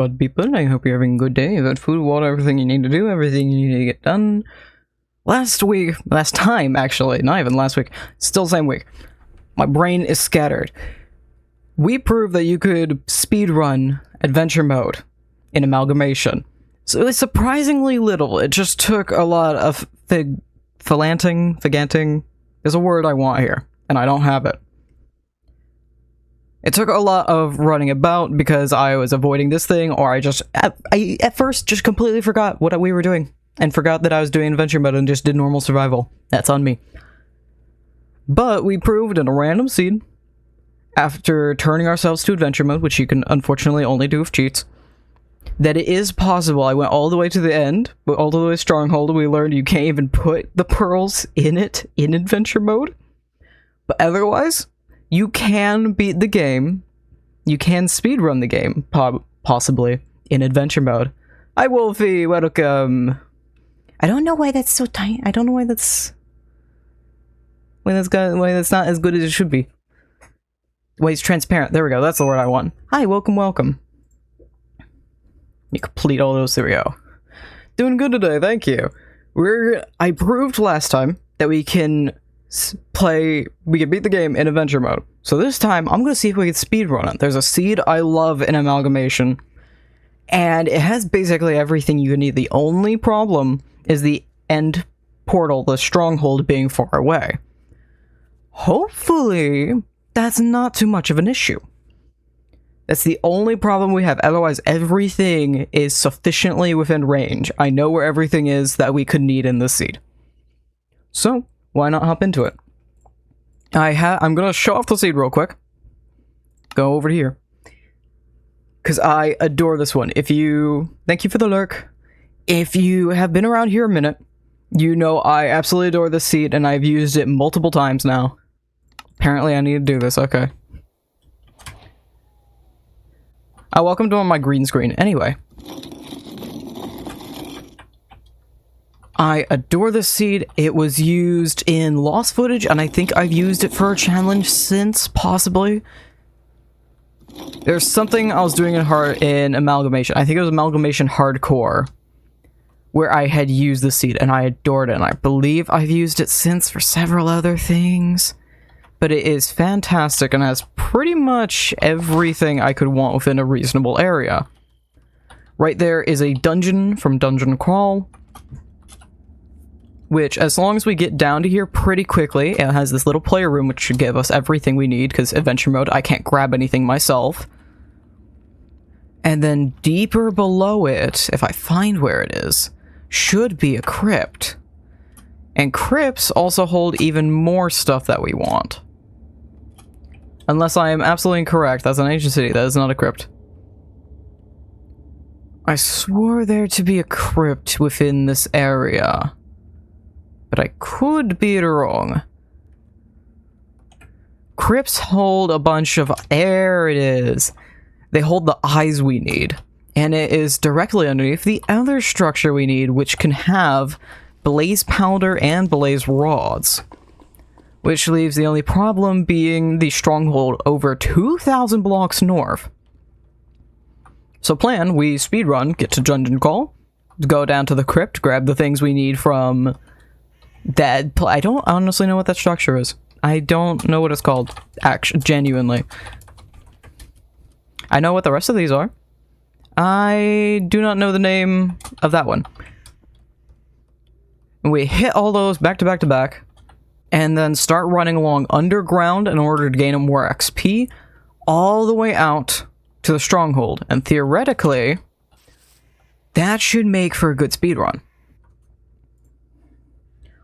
Good people, I hope you're having a good day. You've got food, water, everything you need to do, everything you need to get done. Last time actually, not even last week, still the same week. My brain is scattered. We proved that you could speedrun adventure mode in Amalgamation. So it's surprisingly little. It just took a lot of figanting. There's a word I want here, and I don't have it. It took a lot of running about because I was avoiding this thing, or I at first just completely forgot what we were doing, and forgot that I was doing adventure mode and just did normal survival. That's on me. But we proved in a random seed, after turning ourselves to adventure mode, which you can unfortunately only do with cheats, that it is possible. I went all the way to the end, all the way to Stronghold, and we learned you can't even put the pearls in it in adventure mode. But otherwise, you can beat the game. You can speedrun the game, possibly, in adventure mode. Hi, Wolfie, welcome. I don't know why that's so tiny. I don't know why that's... why that's not as good as it should be. Why it's transparent. There we go, that's the word I want. Hi, welcome. You complete all those, there we go. Doing good today, thank you. I proved last time that we can beat the game in adventure mode. So this time, I'm gonna see if we can speedrun it. There's a seed I love in Amalgamation, and it has basically everything you need. The only problem is the end portal, the stronghold, being far away. Hopefully, that's not too much of an issue. That's the only problem we have. Otherwise, everything is sufficiently within range. I know where everything is that we could need in this seed. So, why not hop into it? I'm gonna show off the seed real quick. Go over here. Because I adore this one. Thank you for the lurk. If you have been around here a minute, you know I absolutely adore this seed, and I've used it multiple times now. Apparently I need to do this, okay. Welcome to my green screen. Anyway. I adore this seed. It was used in Lost Footage, and I think I've used it for a challenge since, possibly. There's something I was doing in Amalgamation. I think it was Amalgamation Hardcore, where I had used the seed, and I adored it, and I believe I've used it since for several other things. But it is fantastic, and has pretty much everything I could want within a reasonable area. Right there is a dungeon from Dungeon Crawl, which, as long as we get down to here pretty quickly, it has this little player room, which should give us everything we need, because adventure mode, I can't grab anything myself. And then deeper below it, if I find where it is, should be a crypt. And crypts also hold even more stuff that we want. Unless I am absolutely incorrect, that's an ancient city, that is not a crypt. I swore there to be a crypt within this area, but I could be wrong. Crypts hold a bunch of... there it is. They hold the eyes we need. And it is directly underneath the other structure we need, which can have blaze powder and blaze rods. Which leaves the only problem being the stronghold over 2,000 blocks north. So plan, we speedrun, get to Dungeon Call, go down to the crypt, grab the things we need from... that... I don't honestly know what that structure is. I don't know what it's called. Genuinely. I know what the rest of these are. I do not know the name of that one. And we hit all those back to back to back, and then start running along underground in order to gain more XP, all the way out to the stronghold. And theoretically, that should make for a good speedrun.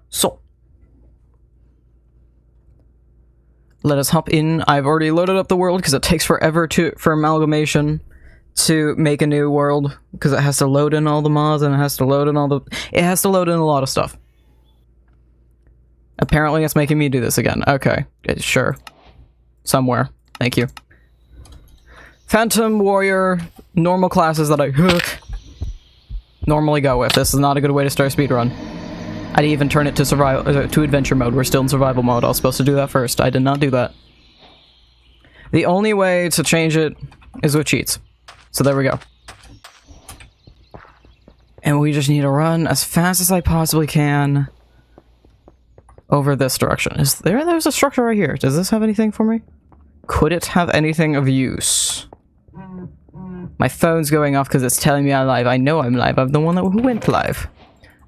So, let us hop in. I've already loaded up the world because it takes forever for Amalgamation to make a new world, because it has to load in all the mods, and it has to load in a lot of stuff. Apparently it's making me do this again. Okay, sure. Somewhere. Thank you. Phantom, Warrior, normal classes that I normally go with. This is not a good way to start a speedrun. I didn't even turn it to adventure mode. We're still in survival mode. I was supposed to do that first. I did not do that. The only way to change it is with cheats. So there we go. And we just need to run as fast as I possibly can over this direction. Is there's a structure right here. Does this have anything for me? Could it have anything of use? My phone's going off because it's telling me I'm live. I know I'm live. I'm the one who went live.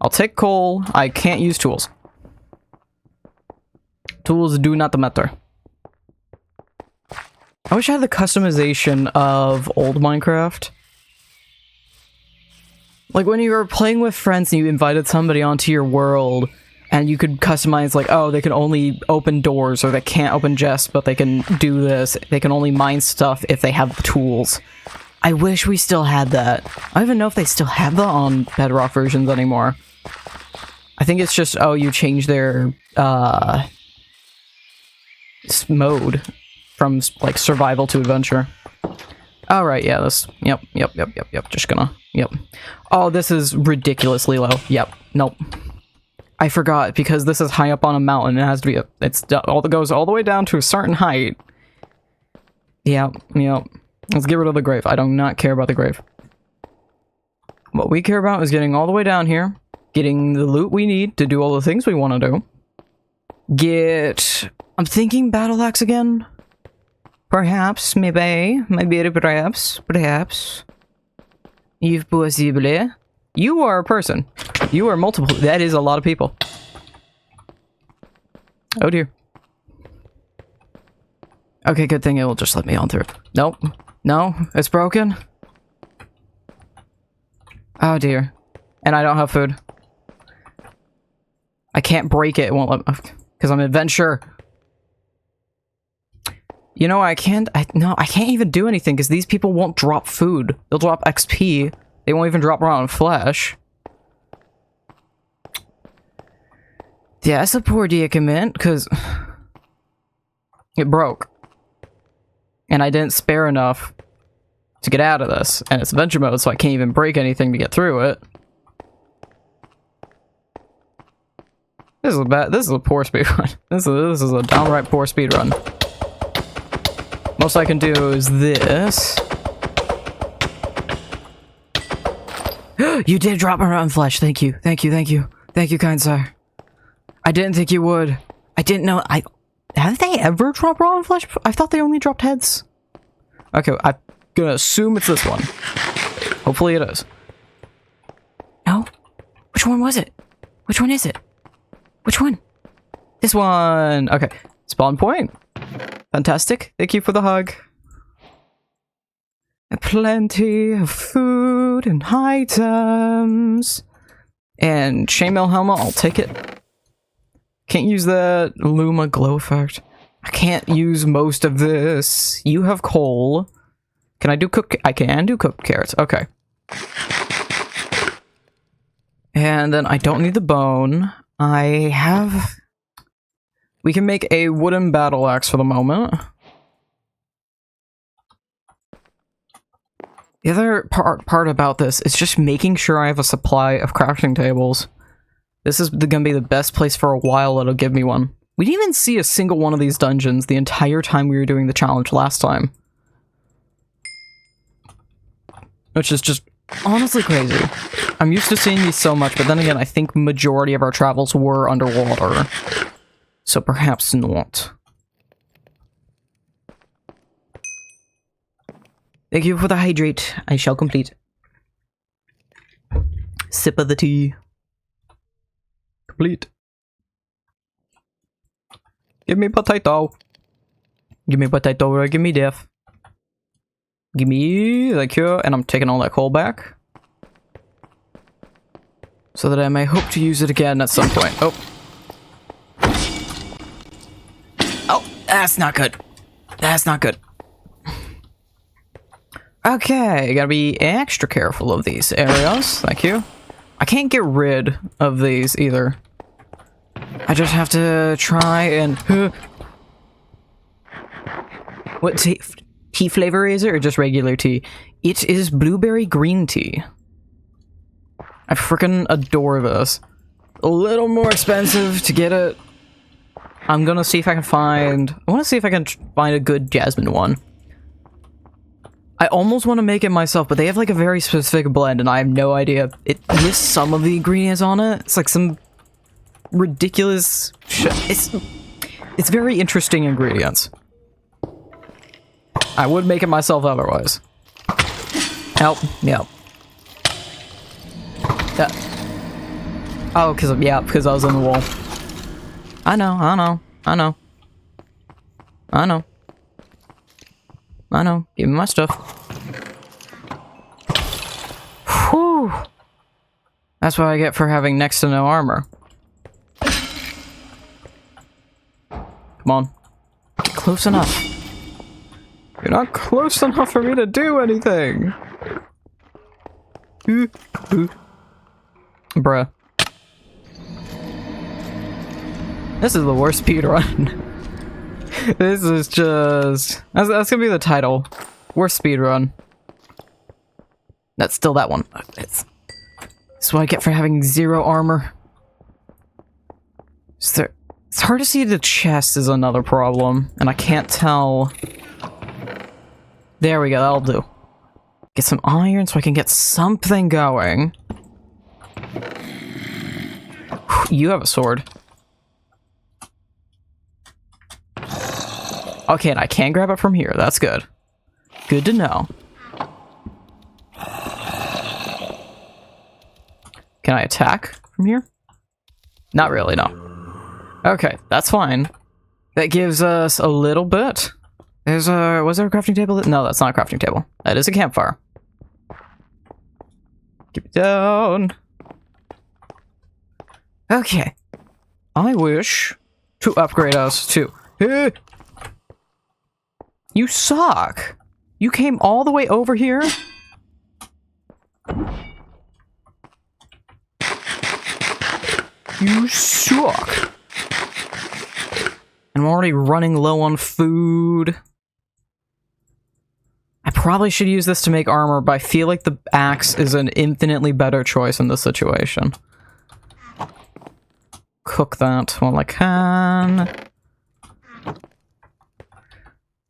I'll take coal. I can't use tools. Tools do not matter. I wish I had the customization of old Minecraft. Like when you were playing with friends and you invited somebody onto your world and you could customize like, oh, they can only open doors or they can't open chests, but they can do this. They can only mine stuff if they have the tools. I wish we still had that. I don't even know if they still have that on Bedrock versions anymore. I think it's just, oh, you change their mode from like survival to adventure. All right, yeah, this. Yep. Just gonna. Yep. Oh, this is ridiculously low. Yep. Nope. I forgot because this is high up on a mountain. It has to be. It goes all the way down to a certain height. Yep. Let's get rid of the grave. I do not care about the grave. What we care about is getting all the way down here, getting the loot we need to do all the things we want to do. I'm thinking battle axe again. Perhaps, maybe, perhaps. If possible. You are a person. You are multiple. That is a lot of people. Oh dear. Okay, good thing it will just let me on through. Nope. No, it's broken. Oh dear. And I don't have food. I can't break it. It won't let me. Because I'm an adventurer. You know, I can't even do anything because these people won't drop food. They'll drop XP. They won't even drop around flesh. Yeah, that's a poor predicament because it broke. And I didn't spare enough to get out of this. And it's adventure mode, so I can't even break anything to get through it. This is a poor speedrun. This is a downright poor speedrun. Most I can do is this. You did drop around flesh. Thank you. Thank you, kind sir. I didn't think you would. I didn't know. Have they ever dropped raw flesh? I thought they only dropped heads. Okay, I'm gonna assume it's this one. Hopefully it is. No? Which one was it? Which one is it? Which one? This one. Okay. Spawn point. Fantastic. Thank you for the hug. Plenty of food and items. And chainmail helmet, I'll take it. Can't use that Luma glow effect. I can't use most of this. You have coal. Can I do cook? I can do cooked carrots. Okay. And then I don't need the bone. We can make a wooden battle axe for the moment. The other part about this is just making sure I have a supply of crafting tables. This is gonna be the best place for a while that'll give me one. We didn't even see a single one of these dungeons the entire time we were doing the challenge last time. Which is just honestly crazy. I'm used to seeing these so much, but then again, I think majority of our travels were underwater. So perhaps not. Thank you for the hydrate. I shall complete. Sip of the tea. Complete. Give me potato. Give me potato or give me death. Give me, thank you. And I'm taking all that coal back. So that I may hope to use it again at some point. Oh. Oh, that's not good. That's not good. Okay, gotta be extra careful of these areas. Thank you. I can't get rid of these either. I just have to try and... What tea flavor is it, or just regular tea? It is blueberry green tea. I freaking adore this. A little more expensive to get it. I'm gonna see if I can find... I want to see if I can find a good jasmine one. I almost want to make it myself, but they have like a very specific blend, and I have no idea. It lists some of the ingredients on it. It's like some ridiculous shit. It's very interesting ingredients. I would make it myself otherwise. Help. Yep. Oh, because I was on the wall. I know. Give me my stuff. Whew. That's what I get for having next to no armor. Come on. Get close enough. You're not close enough for me to do anything. Bruh. This is the worst speedrun. This is just... That's gonna be the title. Worst speedrun. That's still that one. That's what I get for having 0 armor. It's hard to see the chest is another problem, and I can't tell... There we go, that'll do. Get some iron so I can get something going. You have a sword. Okay, and I can grab it from here. That's good. Good to know. Can I attack from here? Not really, no. Okay, that's fine. That gives us a little bit. Was there a crafting table? No, that's not a crafting table. That is a campfire. Keep it down. Okay. I wish to upgrade us to... You suck! You came all the way over here? You suck! I'm already running low on food. I probably should use this to make armor, but I feel like the axe is an infinitely better choice in this situation. Cook that while I can.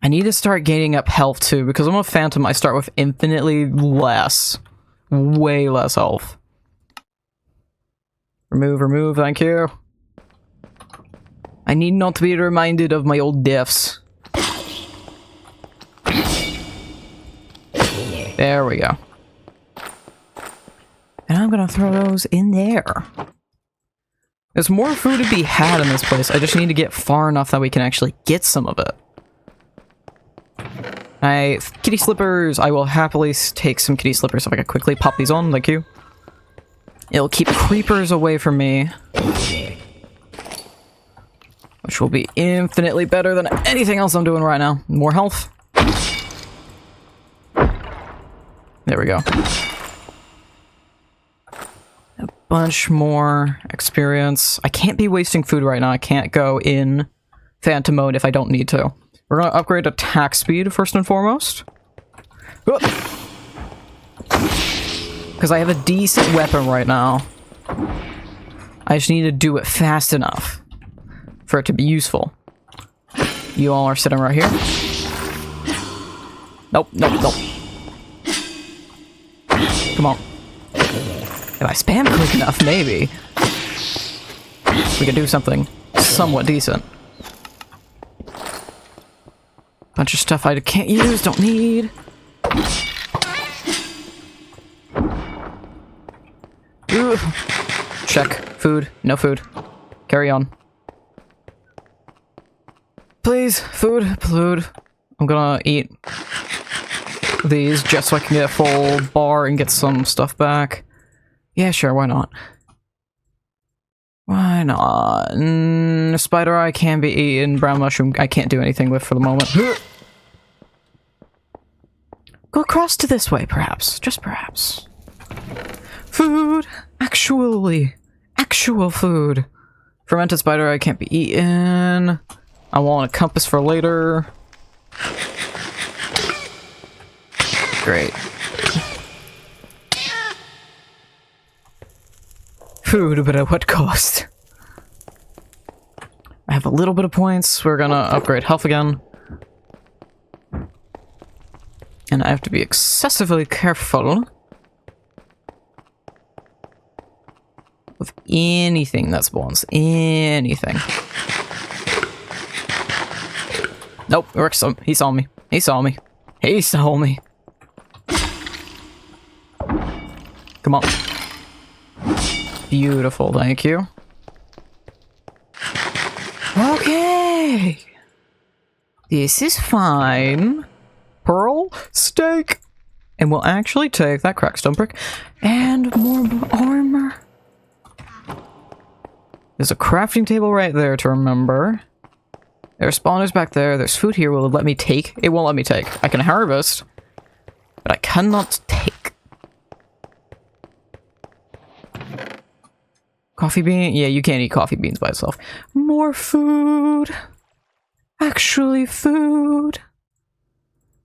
I need to start gaining up health too, because I'm a phantom. I start with infinitely less. Way less health. Remove, thank you. I need not to be reminded of my old deaths. There we go. And I'm gonna throw those in there. There's more food to be had in this place. I just need to get far enough that we can actually get some of it. Kitty slippers. I will happily take some kitty slippers if I can quickly pop these on. Thank you. It'll keep creepers away from me. Which will be infinitely better than anything else I'm doing right now. More health. There we go. A bunch more experience. I can't be wasting food right now. I can't go in phantom mode if I don't need to. We're gonna upgrade attack speed first and foremost. Because I have a decent weapon right now. I just need to do it fast enough for it to be useful. You all are sitting right here. Nope. Come on. If I spam quick enough, maybe we could do something somewhat decent. Bunch of stuff I can't use, don't need. Ooh. Check. Food. No food. Carry on. Please, food. I'm gonna eat these just so I can get a full bar and get some stuff back. Yeah, sure, why not? Why not? Spider eye can be eaten. Brown mushroom I can't do anything with for the moment. Go across to this way, perhaps. Just perhaps. Food! Actual food. Fermented spider eye can't be eaten. I want a compass for later. Great. Food, but at what cost? I have a little bit of points. We're gonna upgrade health again. And I have to be excessively careful of anything that spawns. Anything. Nope, he saw me. He saw me. He saw me. Come on. Beautiful, thank you. Okay. This is fine. Pearl, steak. And we'll actually take that crackstone brick and more armor. There's a crafting table right there to remember. There are spawners back there. There's food here. Will it let me take? It won't let me take. I can harvest, but I cannot take. Coffee bean? Yeah, you can't eat coffee beans by itself. More food. Actually food.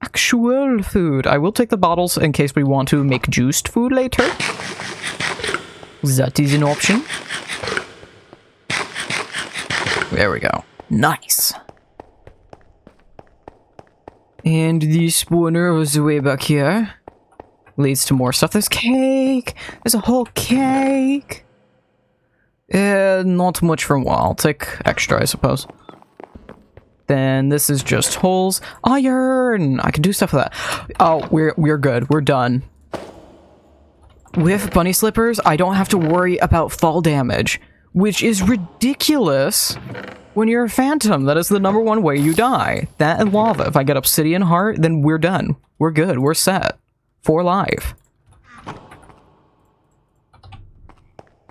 Actual food. I will take the bottles in case we want to make juiced food later. That is an option. There we go. Nice. And the spawner was way back here. Leads to more stuff. There's cake. There's a whole cake. Not much for a while. I'll take extra, I suppose. Then this is just holes. Iron! I can do stuff with that. Oh, we're good. We're done. With bunny slippers, I don't have to worry about fall damage, which is ridiculous when you're a phantom. That is the #1 way you die. That and lava. If I get obsidian heart, then we're done. We're good. We're set. For life.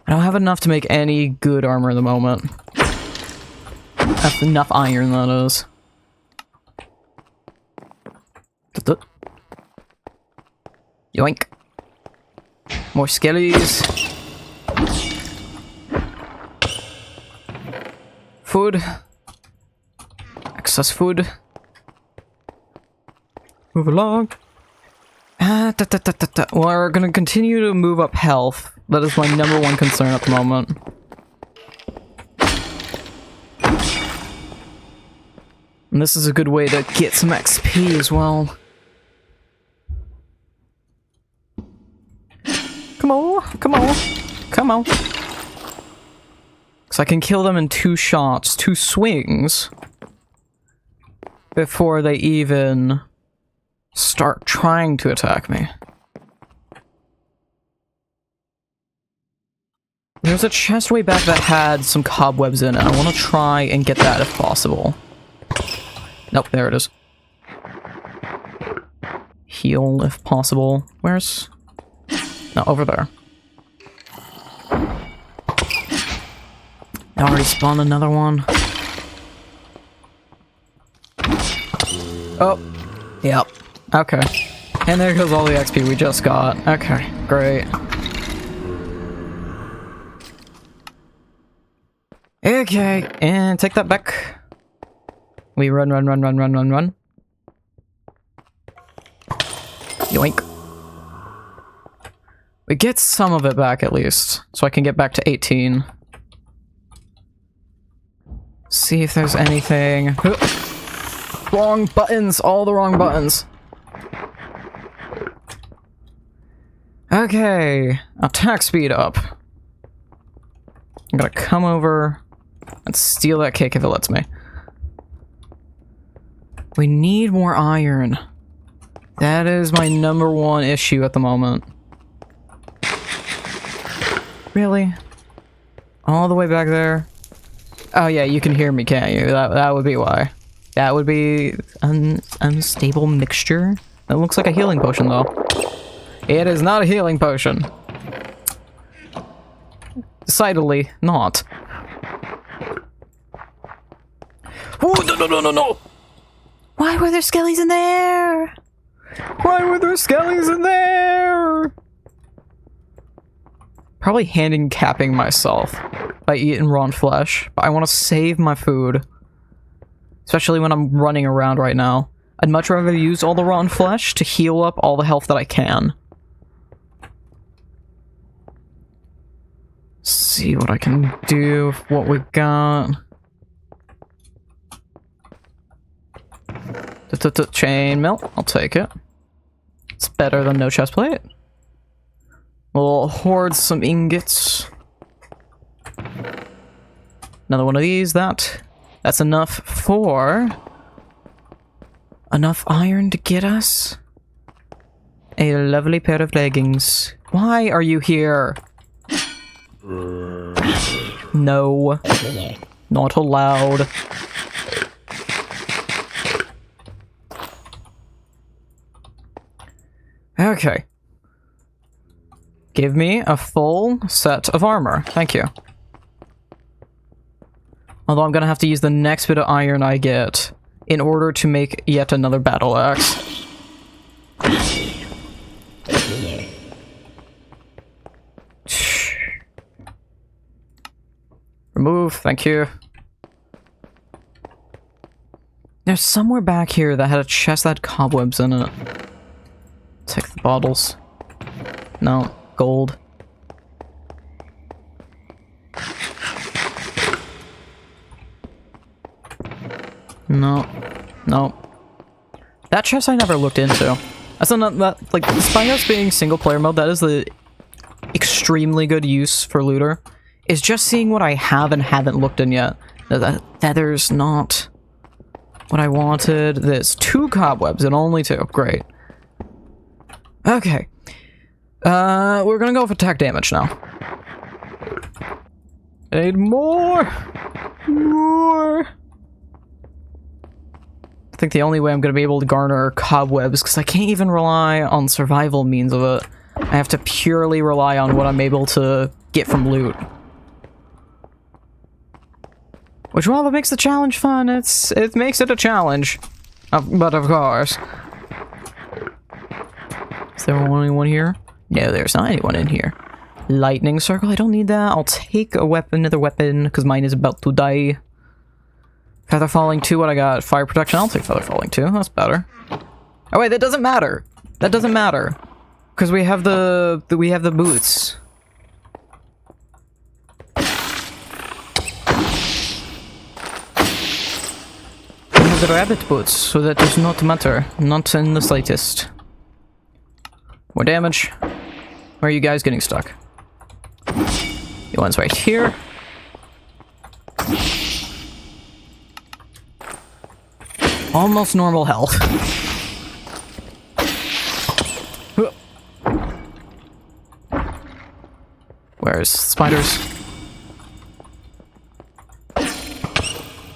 I don't have enough to make any good armor at the moment. That's enough iron, that is. Yoink. More skellies. Food. Excess food. Move along. We're gonna continue to move up health. That is my #1 concern at the moment. And this is a good way to get some XP as well. Come on, come on, come on. So I can kill them in 2 shots, 2 swings, before they even start trying to attack me. There's a chest way back that had some cobwebs in it. I want to try and get that if possible. Nope, there it is. Heal if possible. Where's... No, over there. I already spawned another one. Oh. Yep. Okay. And there goes all the XP we just got. Okay, great. Okay, and take that back. We run. Yoink. We get some of it back at least, so I can get back to 18. See if there's anything. Wrong buttons, all the wrong buttons. Okay, attack speed up. I'm gonna come over and steal that cake if it lets me. We need more iron. That is my #1 issue at the moment. Really? All the way back there? Oh yeah, you can hear me, can't you? That would be why. That would be an unstable mixture. That looks like a healing potion, though. It is not a healing potion. Decidedly not. Oh, no! Why were there skellies in there? Why were there skellies in there? Probably handicapping myself by eating raw flesh, but I want to save my food. Especially when I'm running around right now. I'd much rather use all the raw flesh to heal up all the health that I can. See what I can do with what we got. Chain mill, I'll take it. It's better than no chest plate. We'll hoard some ingots. Another one of these, that's enough for... enough iron to get us a lovely pair of leggings. Why are you here? No. Not allowed. Okay. Give me a full set of armor. Thank you. Although I'm gonna have to use the next bit of iron I get in order to make yet another battle axe. Remove, thank you. There's somewhere back here that had a chest that had cobwebs in it. Take the bottles. No, gold. No. No. That chest I never looked into. That's not that, like, despite us being single player mode, that is the extremely good use for looter. Is just seeing what I have and haven't looked in yet. There's not what I wanted. There's 2 cobwebs and only 2. Great. Okay. We're gonna go for attack damage now. I need more! More! I think the only way I'm gonna be able to garner cobwebs, because I can't even rely on survival means of it. I have to purely rely on what I'm able to get from loot. Which, while it makes the challenge fun, it makes it a challenge. But of course. Is there anyone here? No, there's not anyone in here. Lightning circle, I don't need that. I'll take a weapon, another weapon, because mine is about to die. Feather falling 2, what I got? Fire protection, I'll take feather falling 2, that's better. Oh wait, that doesn't matter. That doesn't matter. Because we have the boots. We have the rabbit boots, so that does not matter. Not in the slightest. More damage. Where are you guys getting stuck? The one's right here. Almost normal health. Where's spiders?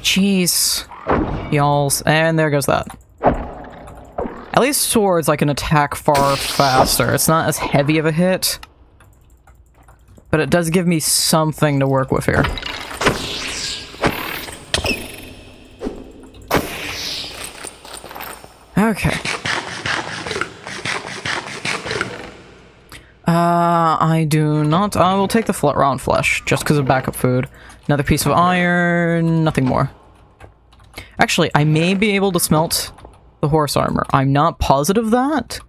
Jeez. Y'alls. And there goes that. At least swords I can attack far faster. It's not as heavy of a hit. But it does give me something to work with here. Okay. I do not. I will take the round flesh, just because of backup food. Another piece of iron, nothing more. Actually, I may be able to smelt the horse armor. I'm not positive that.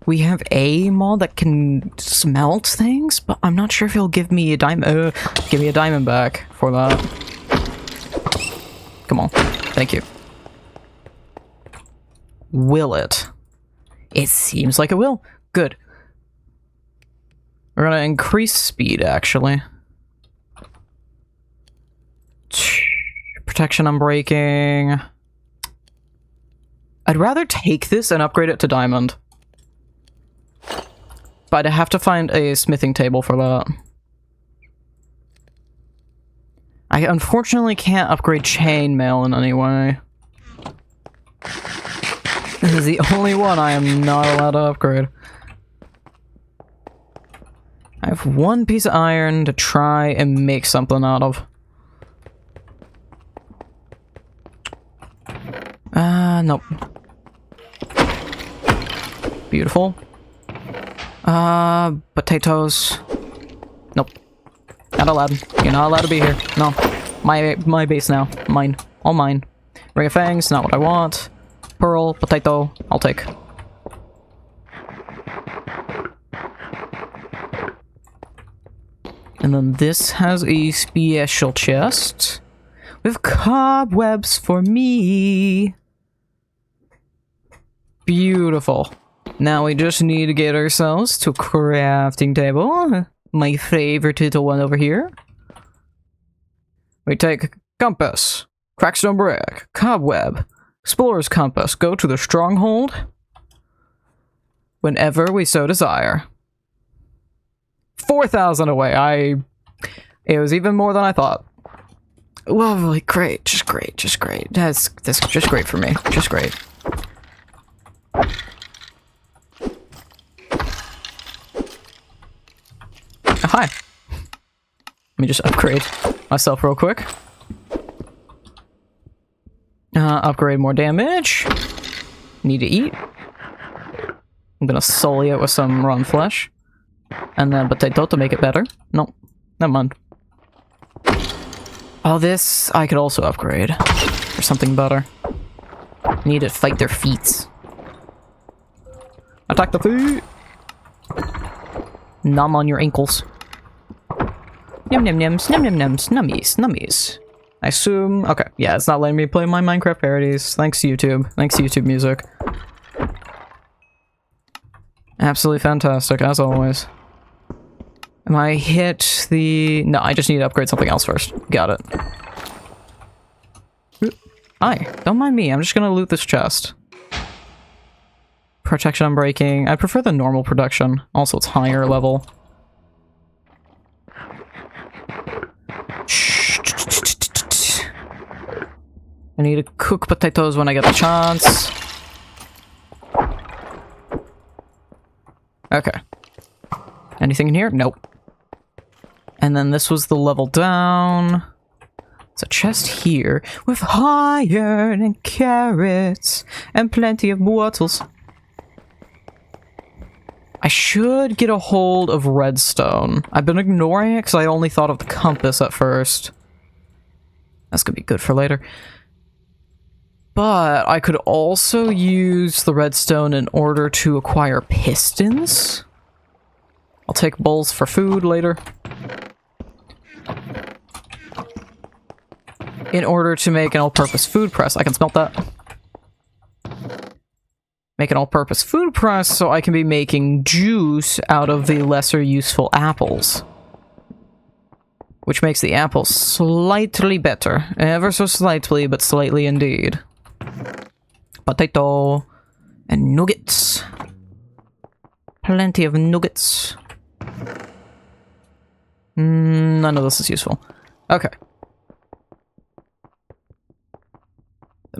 We have a mod that can smelt things, but I'm not sure if he'll give me a diamond. Give me a diamond back for that. Come on. Thank you. Will it? It seems like it will. Good. We're gonna increase speed, actually. Protection on braking. I'd rather take this and upgrade it to diamond. But I have to find a smithing table for that. I unfortunately can't upgrade chainmail in any way. This is the only one I am not allowed to upgrade. I have 1 piece of iron to try and make something out of. Nope. Beautiful. Potatoes. Nope. Not allowed. You're not allowed to be here. No. My base now. Mine. All mine. Ring of Fangs, not what I want. Pearl, potato, I'll take. And then this has a special chest with cobwebs for me. Beautiful. Now we just need to get ourselves to a crafting table. My favorite little one over here. We take compass, crackstone brick, cobweb, explorer's compass, go to the stronghold whenever we so desire. 4,000 away. It was even more than I thought. Lovely, great, just great, just great. That's just great for me, just great. Oh, hi. Let me just upgrade myself real quick. Upgrade more damage. Need to eat. I'm gonna sully it with some raw flesh. And then potato to make it better. No, never mind. Oh, this I could also upgrade for something better. Need to fight their feet. Attack the feet! Numb on your ankles. Yum yum yums, yum yum yums, nummies, nummies. I assume... Okay, yeah, it's not letting me play my Minecraft parodies. Thanks, YouTube. Thanks, YouTube Music. Absolutely fantastic, as always. Am I hit the... No, I just need to upgrade something else first. Got it. Hi, don't mind me. I'm just gonna loot this chest. Protection unbreaking. I prefer the normal production. Also, it's higher level. I need to cook potatoes when I get the chance. Okay. Anything in here? Nope. And then this was the level down. It's a chest here with iron and carrots and plenty of bottles. I should get a hold of redstone. I've been ignoring it because I only thought of the compass at first. That's gonna be good for later. But I could also use the redstone in order to acquire pistons. I'll take bowls for food later. In order to make an all-purpose food press. I can smelt that. Make an all-purpose food press so I can be making juice out of the lesser useful apples. Which makes the apples slightly better. Ever so slightly, but slightly indeed. Potato. And nuggets. Plenty of nuggets. None of this is useful. Okay.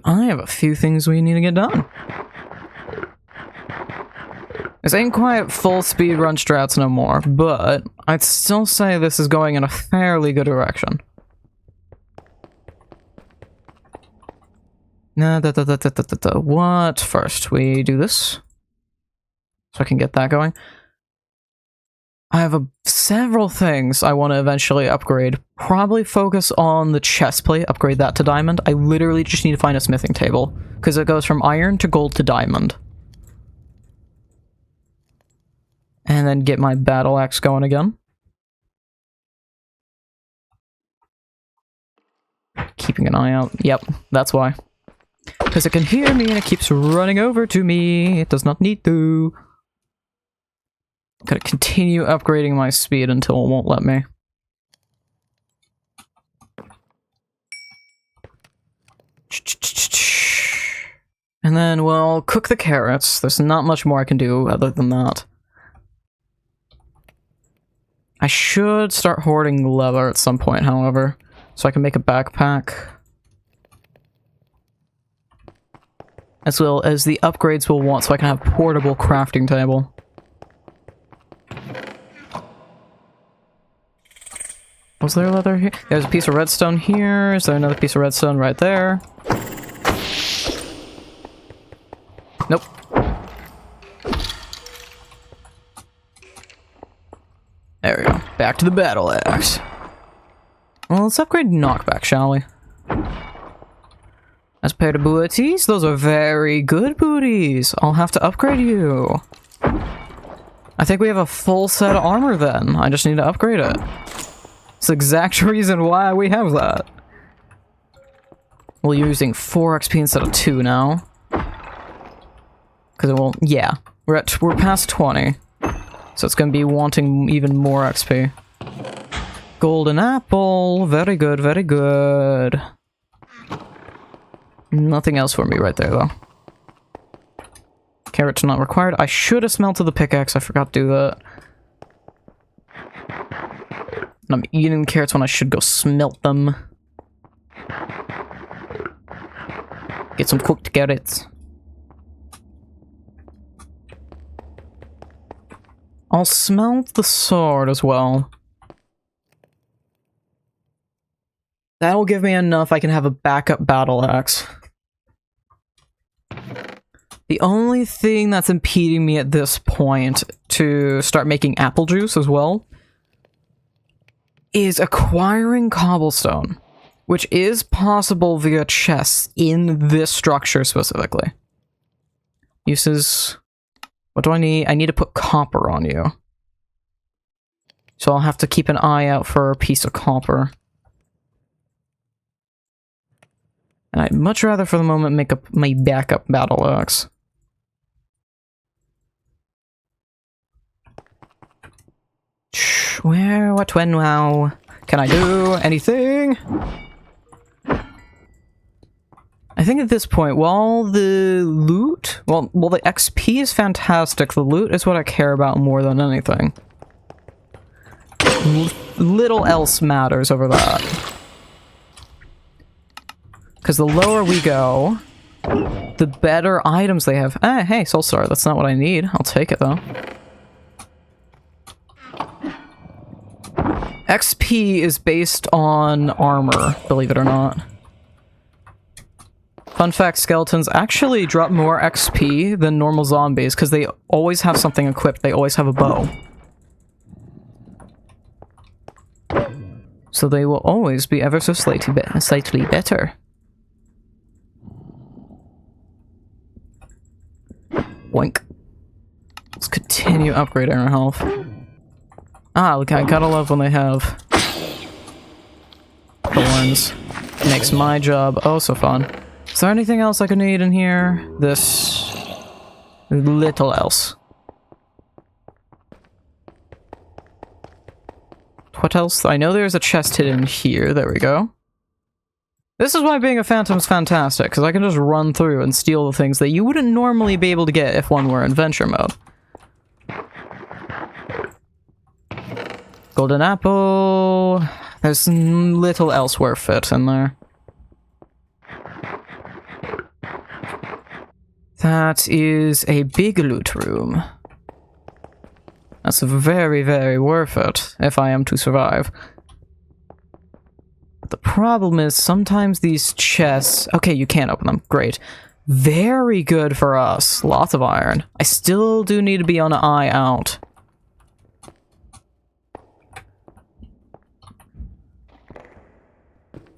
I have a few things we need to get done. This ain't quite full speedrun strats no more, but I'd still say this is going in a fairly good direction. What first? We do this? So I can get that going. I have several things I want to eventually upgrade. Probably focus on the chest plate, upgrade that to diamond. I literally just need to find a smithing table, because it goes from iron to gold to diamond. And then get my battle axe going again. Keeping an eye out. Yep, that's why. Because it can hear me and it keeps running over to me. It does not need to. Gotta continue upgrading my speed until it won't let me. And then we'll cook the carrots. There's not much more I can do other than that. I should start hoarding leather at some point, however, so I can make a backpack. As well as the upgrades we'll want so I can have a portable crafting table. Was there leather here? There's a piece of redstone here. Is there another piece of redstone right there? Nope. There we go. Back to the battle axe. Well, let's upgrade knockback, shall we? As a pair of booties, those are very good booties. I'll have to upgrade you. I think we have a full set of armor then. I just need to upgrade it. It's the exact reason why we have that. We're using 4 XP instead of 2 now. Because it won't... Yeah. We're past 20. So it's gonna be wanting even more XP. Golden apple. Very good, very good. Nothing else for me right there, though. Carrots not required. I should have smelted the pickaxe. I forgot to do that. And I'm eating carrots when I should go smelt them. Get some cooked carrots. I'll smelt the sword as well. That'll give me enough I can have a backup battle axe. The only thing that's impeding me at this point to start making apple juice as well is acquiring cobblestone, which is possible via chests in this structure specifically. Uses... What do I need? I need to put copper on you. So I'll have to keep an eye out for a piece of copper. And I'd much rather for the moment make up my backup battle axe. Where, what, when, how? Can I do anything? I think at this point, while the loot... Well, the XP is fantastic, the loot is what I care about more than anything. Little else matters over that. Because the lower we go, the better items they have. Ah, hey, Soul Star, that's not what I need. I'll take it, though. XP is based on armor, believe it or not. Fun fact, skeletons actually drop more XP than normal zombies because they always have something equipped. They always have a bow. So they will always be ever so slightly better. Boink. Let's continue upgrading our health. Ah, look, I gotta love when they have thorns. Makes my job oh so fun. Is there anything else I could need in here? This... little else. What else? I know there's a chest hidden here. There we go. This is why being a phantom is fantastic, because I can just run through and steal the things that you wouldn't normally be able to get if one were in adventure mode. Golden apple... There's little else worth it in there. That is a big loot room. That's very, very worth it, if I am to survive. But the problem is, sometimes these chests... Okay, you can't open them. Great. Very good for us. Lots of iron. I still do need to be on an eye out.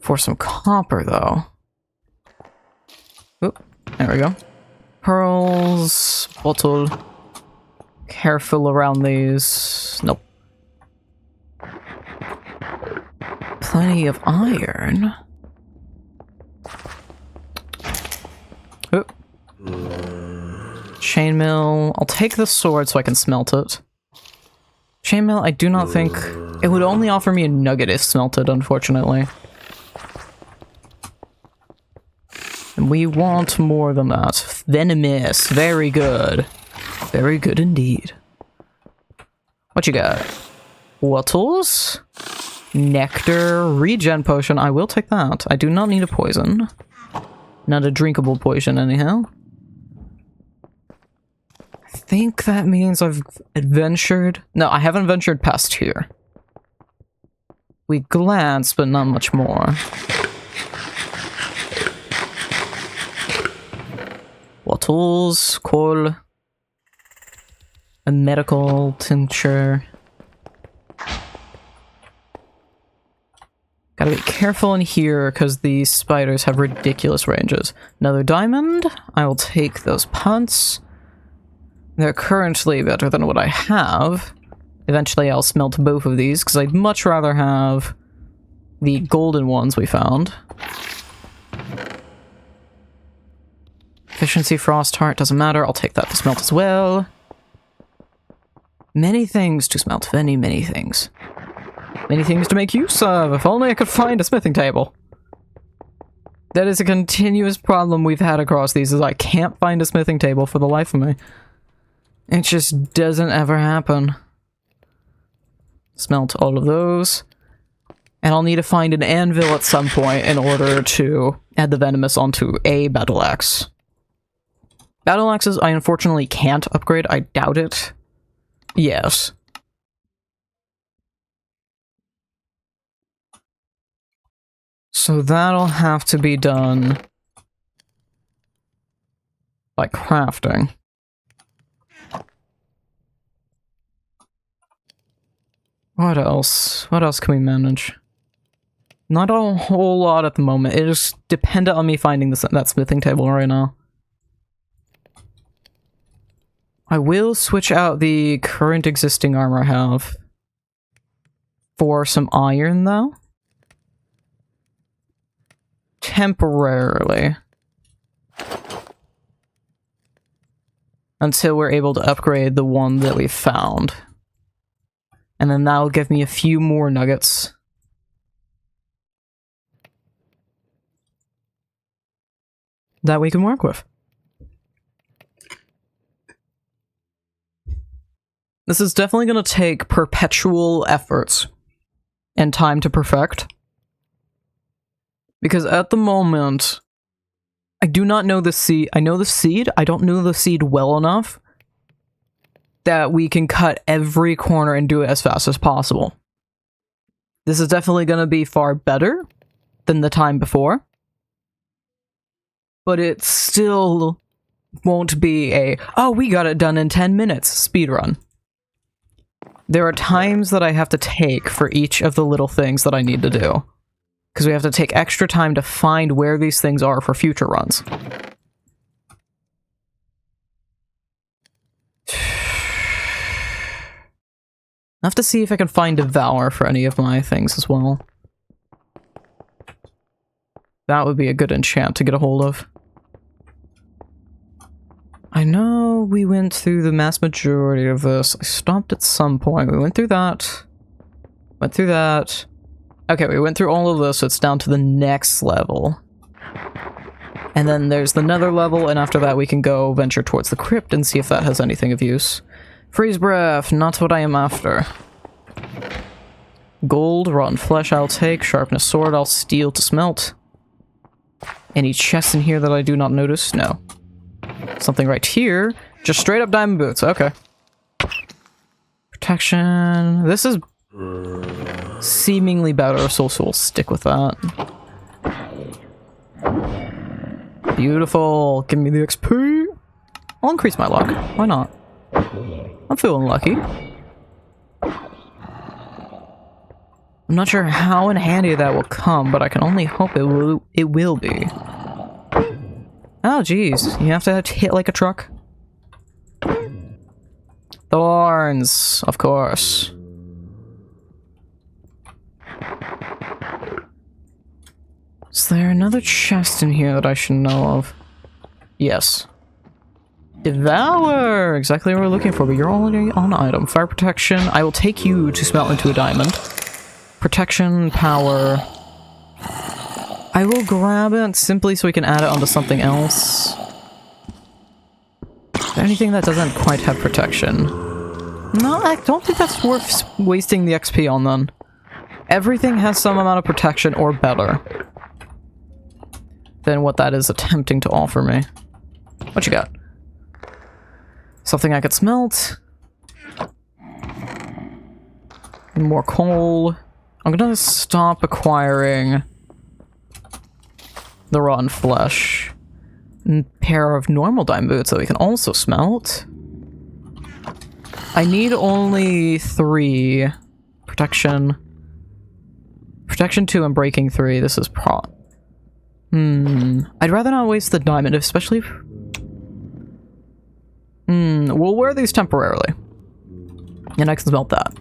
For some copper, though. Oop, there we go. Pearls, bottle. Careful around these. Nope. Plenty of iron. Oop. Chainmail. I'll take the sword so I can smelt it. Chainmail, I do not think... It would only offer me a nugget if smelted, unfortunately. And we want more than that. Venomous. Very good. Very good indeed. What you got? Wattles? Nectar. Regen potion. I will take that. I do not need a poison. Not a drinkable potion, anyhow. I think that means I've adventured... No, I haven't ventured past here. We glanced, but not much more. Wattles, coal, a medical tincture. Gotta be careful in here because these spiders have ridiculous ranges. Another diamond. I will take those punts. They're currently better than what I have. Eventually I'll smelt both of these because I'd much rather have the golden ones we found. Efficiency frost heart doesn't matter. I'll take that to smelt as well. Many things to smelt. Many, many things. Many things to make use of. If only I could find a smithing table. That is a continuous problem we've had across these, is I can't find a smithing table for the life of me. It just doesn't ever happen. Smelt all of those. And I'll need to find an anvil at some point in order to add the venomous onto a battle axe. Battle axes I unfortunately can't upgrade. I doubt it. Yes. So that'll have to be done by crafting. What else? What else can we manage? Not a whole lot at the moment. It is dependent on me finding that smithing table right now. I will switch out the current existing armor I have for some iron, though. Temporarily. Until we're able to upgrade the one that we found. And then that'll give me a few more nuggets. That we can work with. This is definitely going to take perpetual efforts and time to perfect. Because at the moment, I do not know the seed. I know the seed. I don't know the seed well enough that we can cut every corner and do it as fast as possible. This is definitely going to be far better than the time before. But it still won't be a, oh, we got it done in 10 minutes speedrun. There are times that I have to take for each of the little things that I need to do. Because we have to take extra time to find where these things are for future runs. I have to see if I can find Devour for any of my things as well. That would be a good enchant to get a hold of. I know we went through the mass majority of this. I stopped at some point. We went through that. Went through that. Okay, we went through all of this, so it's down to the next level. And then there's the nether level, and after that we can go venture towards the crypt and see if that has anything of use. Freeze breath, not what I am after. Gold, rotten flesh I'll take, sharpness sword I'll steal to smelt. Any chests in here that I do not notice? No. Something right here. Just straight up diamond boots, okay. Protection. This is seemingly better, so we'll stick with that. Beautiful. Give me the XP. I'll increase my luck. Why not? I'm feeling lucky. I'm not sure how in handy that will come, but I can only hope it will be. Oh, jeez. You have to hit like a truck? Thorns, of course. Is there another chest in here that I should know of? Yes. Devour! Exactly what we're looking for, but you're already on item. Fire protection. I will take you to smelt into a diamond. Protection, power. I will grab it simply so we can add it onto something else. Is there anything that doesn't quite have protection? No, I don't think that's worth wasting the XP on then. Everything has some amount of protection or better than what that is attempting to offer me. What you got? Something I could smelt. More coal. I'm gonna stop acquiring the rotten flesh. A pair of normal diamond boots that we can also smelt. I need only 3. Protection. Protection 2 and breaking 3. This is I'd rather not waste the diamond, especially if... we'll wear these temporarily. And I can smelt that.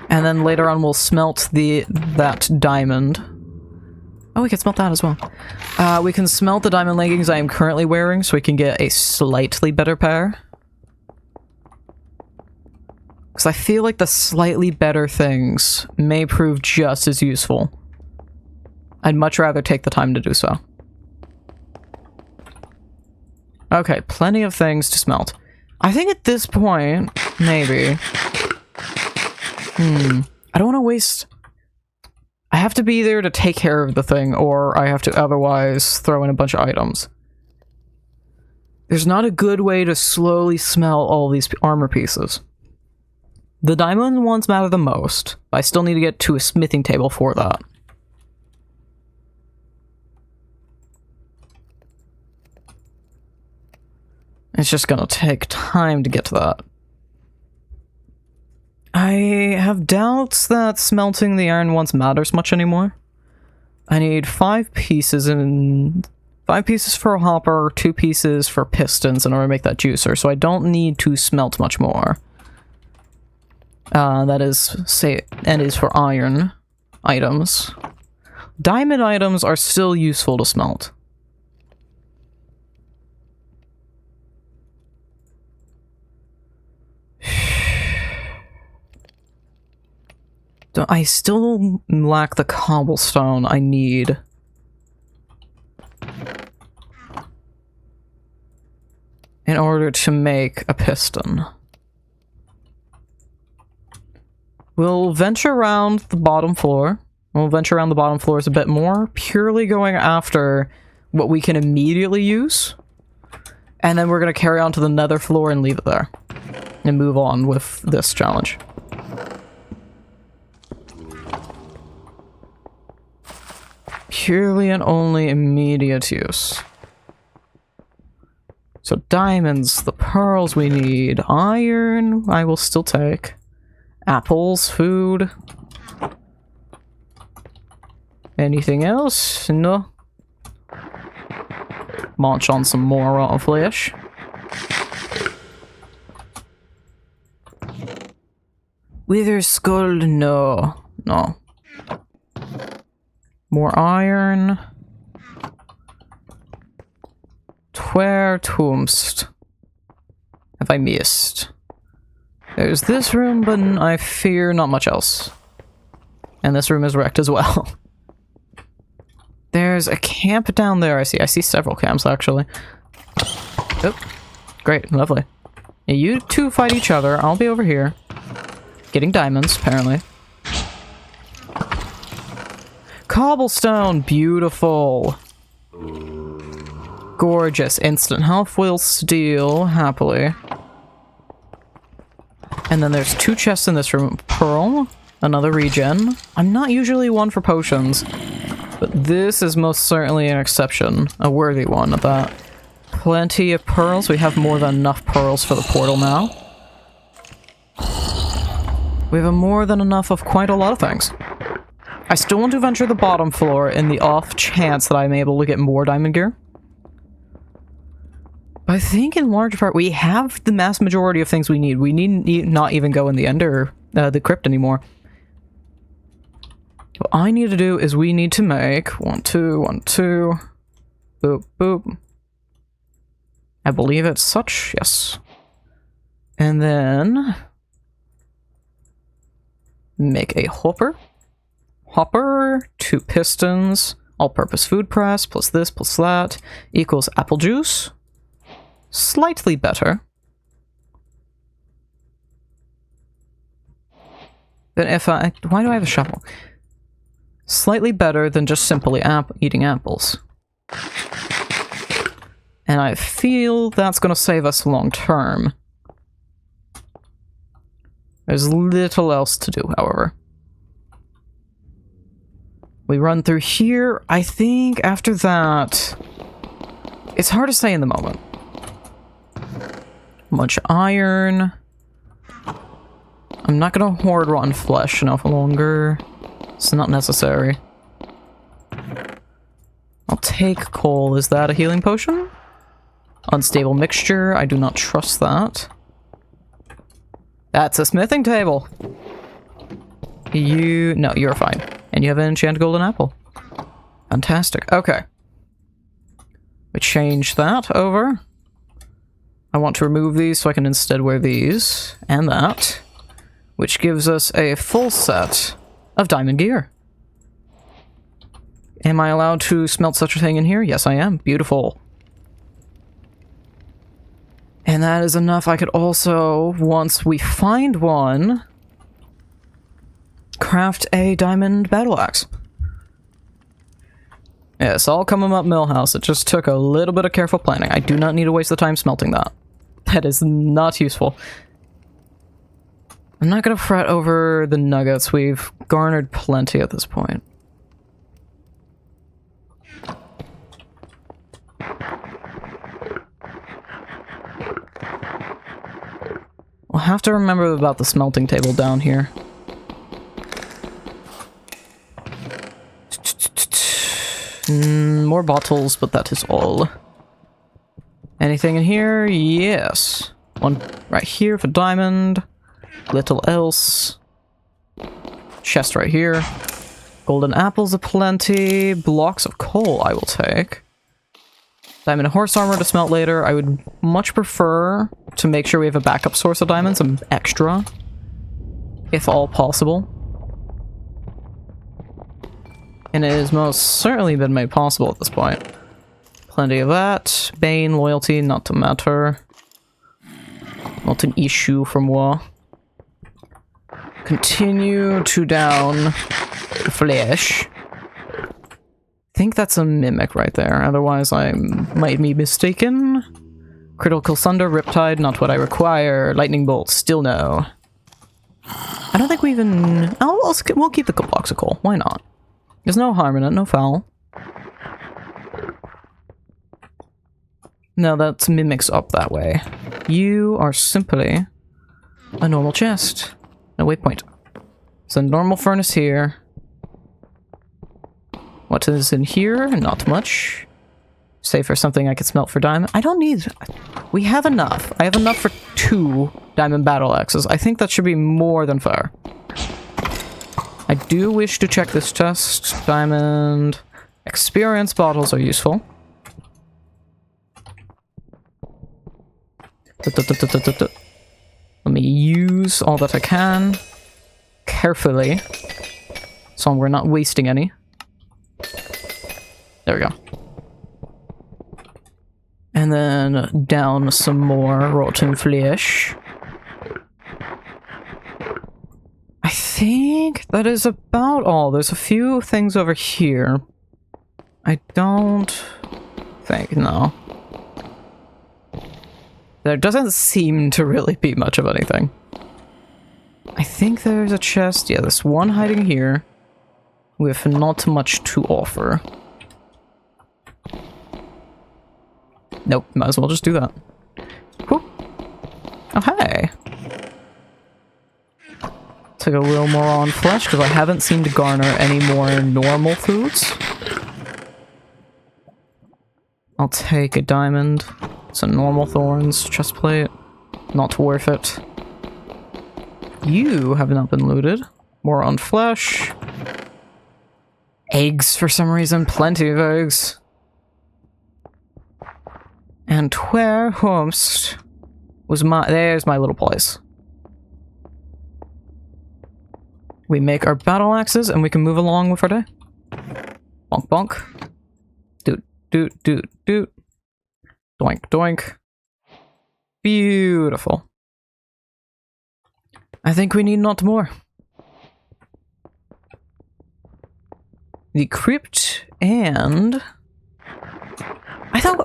And then later on we'll smelt that diamond. Oh, we can smelt that as well. We can smelt the diamond leggings I am currently wearing so we can get a slightly better pair. Because I feel like the slightly better things may prove just as useful. I'd much rather take the time to do so. Okay, plenty of things to smelt. I think at this point, maybe... I don't want to waste... I have to be there to take care of the thing, or I have to otherwise throw in a bunch of items. There's not a good way to slowly smelt all these armor pieces. The diamond ones matter the most, but I still need to get to a smithing table for that. It's just gonna take time to get to that. I have doubts that smelting the iron ones matters much anymore. I need 5 pieces and 5 pieces for a hopper, 2 pieces for pistons in order to make that juicer, so I don't need to smelt much more. That is, and is for iron items. Diamond items are still useful to smelt. I still lack the cobblestone I need. In order to make a piston. We'll venture around the bottom floor. We'll venture around the bottom floors a bit more, purely going after what we can immediately use. And then we're going to carry on to the nether floor and leave it there. And move on with this challenge. Purely and only immediate use. So diamonds, the pearls we need, iron I will still take, apples, food. Anything else? No. Munch on some more raw flesh. Wither skull? No. No. More iron. Where tombst have I missed? There's this room, but I fear not much else. And this room is wrecked as well. There's a camp down there, I see. I see several camps, actually. Oh, great, lovely. Yeah, you two fight each other. I'll be over here. Getting diamonds, apparently. Cobblestone! Beautiful! Gorgeous. Instant health will steal, happily. And then there's 2 chests in this room. Pearl, another regen. I'm not usually one for potions, but this is most certainly an exception. A worthy one of that. Plenty of pearls. We have more than enough pearls for the portal now. We have more than enough of quite a lot of things. I still want to venture the bottom floor in the off chance that I'm able to get more diamond gear. I think in large part we have the mass majority of things we need. We need not even go in the the crypt anymore. What I need to do is we need to make 1, 2, 1, 2. Boop, boop. I believe it's such, yes. And then make a hopper. Hopper, 2 pistons, all-purpose food press, plus this, plus that, equals apple juice. Slightly better. Then if I... Why do I have a shovel? Slightly better than just simply eating apples. And I feel that's going to save us long term. There's little else to do, however. We run through here. I think after that... It's hard to say in the moment. Much iron. I'm not gonna hoard rotten flesh no longer. It's not necessary. I'll take coal. Is that a healing potion? Unstable mixture. I do not trust that. That's a smithing table. No, you're fine. And you have an enchanted golden apple. Fantastic. Okay. We change that over. I want to remove these so I can instead wear these. And that. which gives us a full set of diamond gear. Am I allowed to smelt such a thing in here? Yes, I am. Beautiful. And that is enough. I could also, once we find one, craft a diamond battle axe. Yes, I'll come up Millhouse. It just took a little bit of careful planning. I do not need to waste the time smelting that. That is not useful. I'm not gonna fret over the nuggets. We've garnered plenty at this point. We'll have to remember about the smelting table down here. More bottles, but that is all. Anything in here? Yes. One right here for diamond. Little else. Chest right here. Golden apples aplenty. Blocks of coal I will take. Diamond horse armor to smelt later. I would much prefer to make sure we have a backup source of diamonds, some extra, if all possible. And it has most certainly been made possible at this point. Plenty of that. Bane, loyalty, not to matter. Not an issue for moi. Continue to down flesh. I think that's a mimic right there, otherwise I might be mistaken. Critical thunder, riptide, not what I require. Lightning bolt, still no. I don't think we even... Oh, we'll keep the blocks of coal, why not? There's no harm in it, no foul. No, that's mimics up that way. You are simply a normal chest. No, waypoint. It's a normal furnace here. What is in here? Not much. Save for something I could smelt for diamond. I don't need... We have enough. I have enough for 2 diamond battle axes. I think that should be more than fair. I do wish to check this chest. Diamond... Experience bottles are useful. Let me use all that I can. Carefully. So we're not wasting any. There we go. And then down some more rotten flesh. I think that is about all. There's a few things over here. I don't think, no. There doesn't seem to really be much of anything. I think there's a chest. Yeah, there's one hiding here. With not much to offer. Nope, might as well just do that. Whoop. Oh, hey! Take a little more on flesh, because I haven't seemed to garner any more normal foods. I'll take a diamond, some normal thorns, chest plate. Not worth it. You have not been looted. More on flesh. Eggs for some reason, plenty of eggs. And where homest was my... There's my little place. We make our battle axes and we can move along with our day. Bonk bonk. Doot doot doot doot. Doink doink. Beautiful. I think we need not more. The crypt and...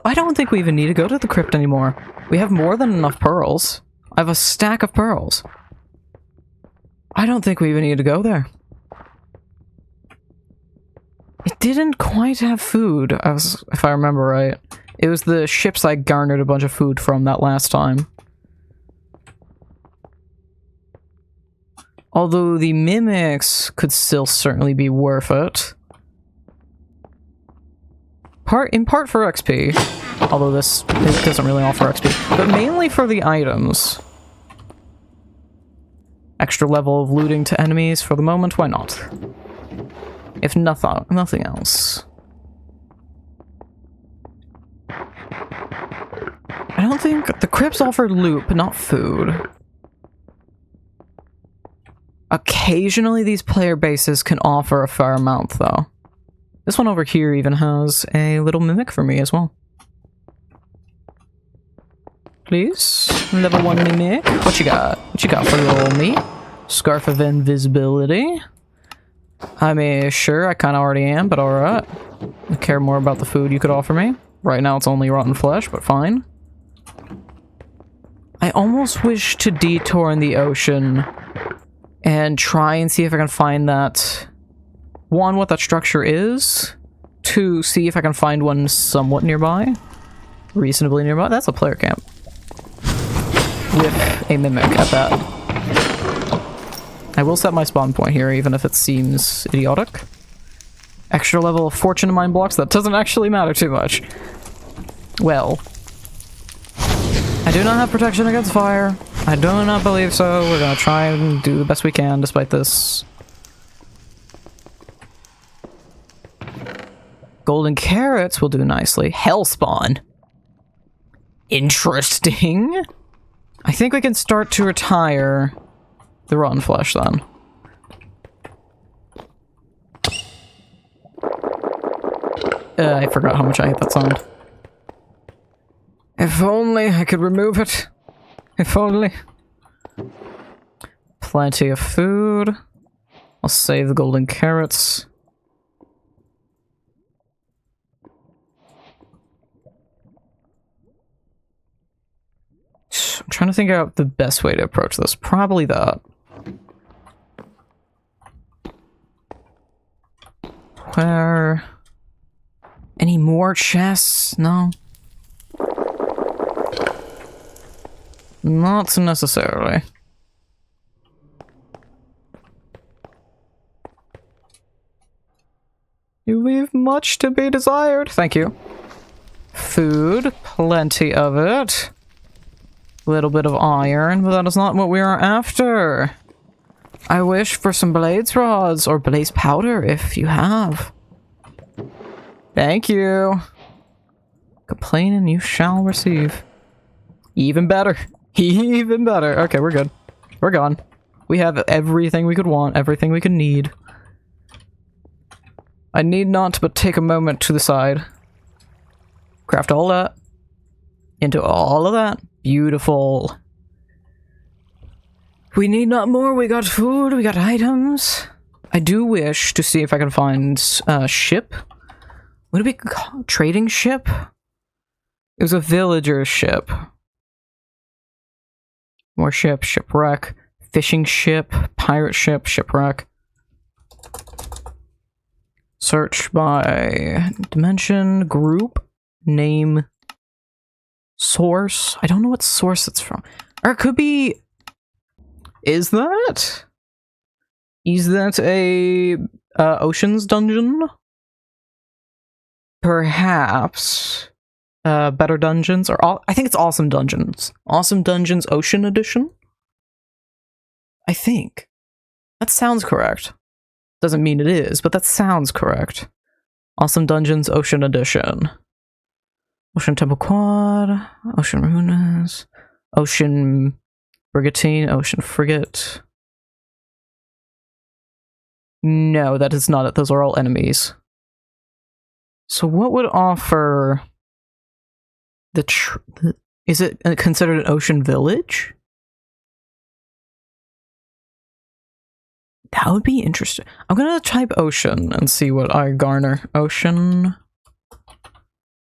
I don't think we even need to go to the crypt anymore. We have more than enough pearls. I have a stack of pearls. I don't think we even need to go there. It didn't quite have food, if I remember right. It was the ships I garnered a bunch of food from that last time. Although the mimics could still certainly be worth it. In part for XP, although this doesn't really offer XP, but mainly for the items. Extra level of looting to enemies for the moment, why not? If nothing else. I don't think... The crypts offer loot, but not food. Occasionally, these player bases can offer a fair amount, though. This one over here even has a little mimic for me as well. Please, level 1 mimic. What you got? What you got for little me? Scarf of Invisibility. I mean, sure, I kind of already am, but alright. I care more about the food you could offer me. Right now it's only rotten flesh, but fine. I almost wish to detour in the ocean and try and see if I can find that... One, what that structure is. Two, see if I can find one somewhat nearby. Reasonably nearby. That's a player camp. With a mimic at that. I will set my spawn point here, even if it seems idiotic. Extra level of fortune mine blocks, that doesn't actually matter too much. Well. I do not have protection against fire. I do not believe so. We're gonna try and do the best we can despite this. Golden carrots will do nicely. Hellspawn. Interesting. I think we can start to retire the rotten flesh then. I forgot how much I hate that sound. If only I could remove it. If only. Plenty of food. I'll save the golden carrots. I'm trying to think out the best way to approach this. Probably that. Where... Any more chests? No. Not necessarily. You leave much to be desired. Thank you. Food. Plenty of it. Little bit of iron, but that is not what we are after. I wish for some blades rods or blaze powder if you have. Thank you. Complain and you shall receive. Even better. Even better. Okay, we're good. We're gone. We have everything we could want, everything we could need. I need not but take a moment to the side. Craft all that. Into all of that. Beautiful. We need not more. We got food. We got items. I do wish to see if I can find a ship. Would it be called trading ship? It was a villager ship. More ship. Shipwreck. Fishing ship. Pirate ship. Shipwreck. Search by dimension. Group. Name. Source. I don't know what source it's from. Or it could be... Is that a Oceans dungeon? Perhaps. Better Dungeons, or I think it's Awesome Dungeons. Awesome Dungeons Ocean Edition? I think. That sounds correct. Doesn't mean it is, but that sounds correct. Awesome Dungeons Ocean Edition. Ocean Temple Quad, Ocean Runas, Ocean Brigantine, Ocean Frigate. No, that is not it. Those are all enemies. So what would offer is it considered an ocean village? That would be interesting. I'm gonna type ocean and see what I garner. Ocean.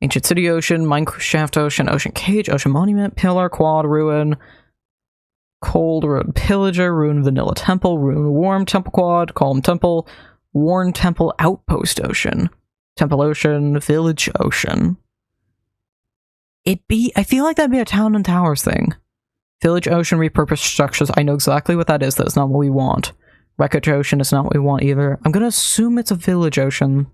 Ancient City Ocean, Mineshaft Ocean, Ocean Cage, Ocean Monument, Pillar, Quad, Ruin, Cold, Ruin Pillager, Ruin Vanilla Temple, Ruin Warm Temple Quad, Calm Temple, Worn Temple Outpost Ocean, Temple Ocean, Village Ocean. I feel like that'd be a Town and Towers thing. Village Ocean, repurposed structures. I know exactly what that is. That's not what we want. Wreckage Ocean is not what we want either. I'm gonna assume it's a Village Ocean.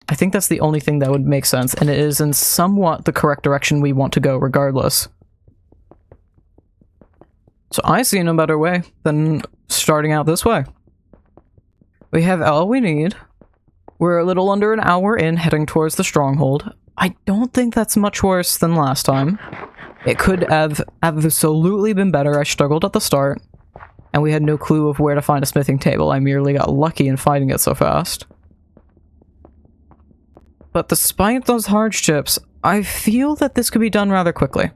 I think that's the only thing that would make sense, and it is in somewhat the correct direction we want to go regardless. So I see no better way than starting out this way. We have all we need. We're a little under an hour in, heading towards the stronghold. I don't think that's much worse than last time. It could have absolutely been better. I struggled at the start. And we had no clue of where to find a smithing table. I merely got lucky in finding it so fast. But despite those hardships, I feel that this could be done rather quickly.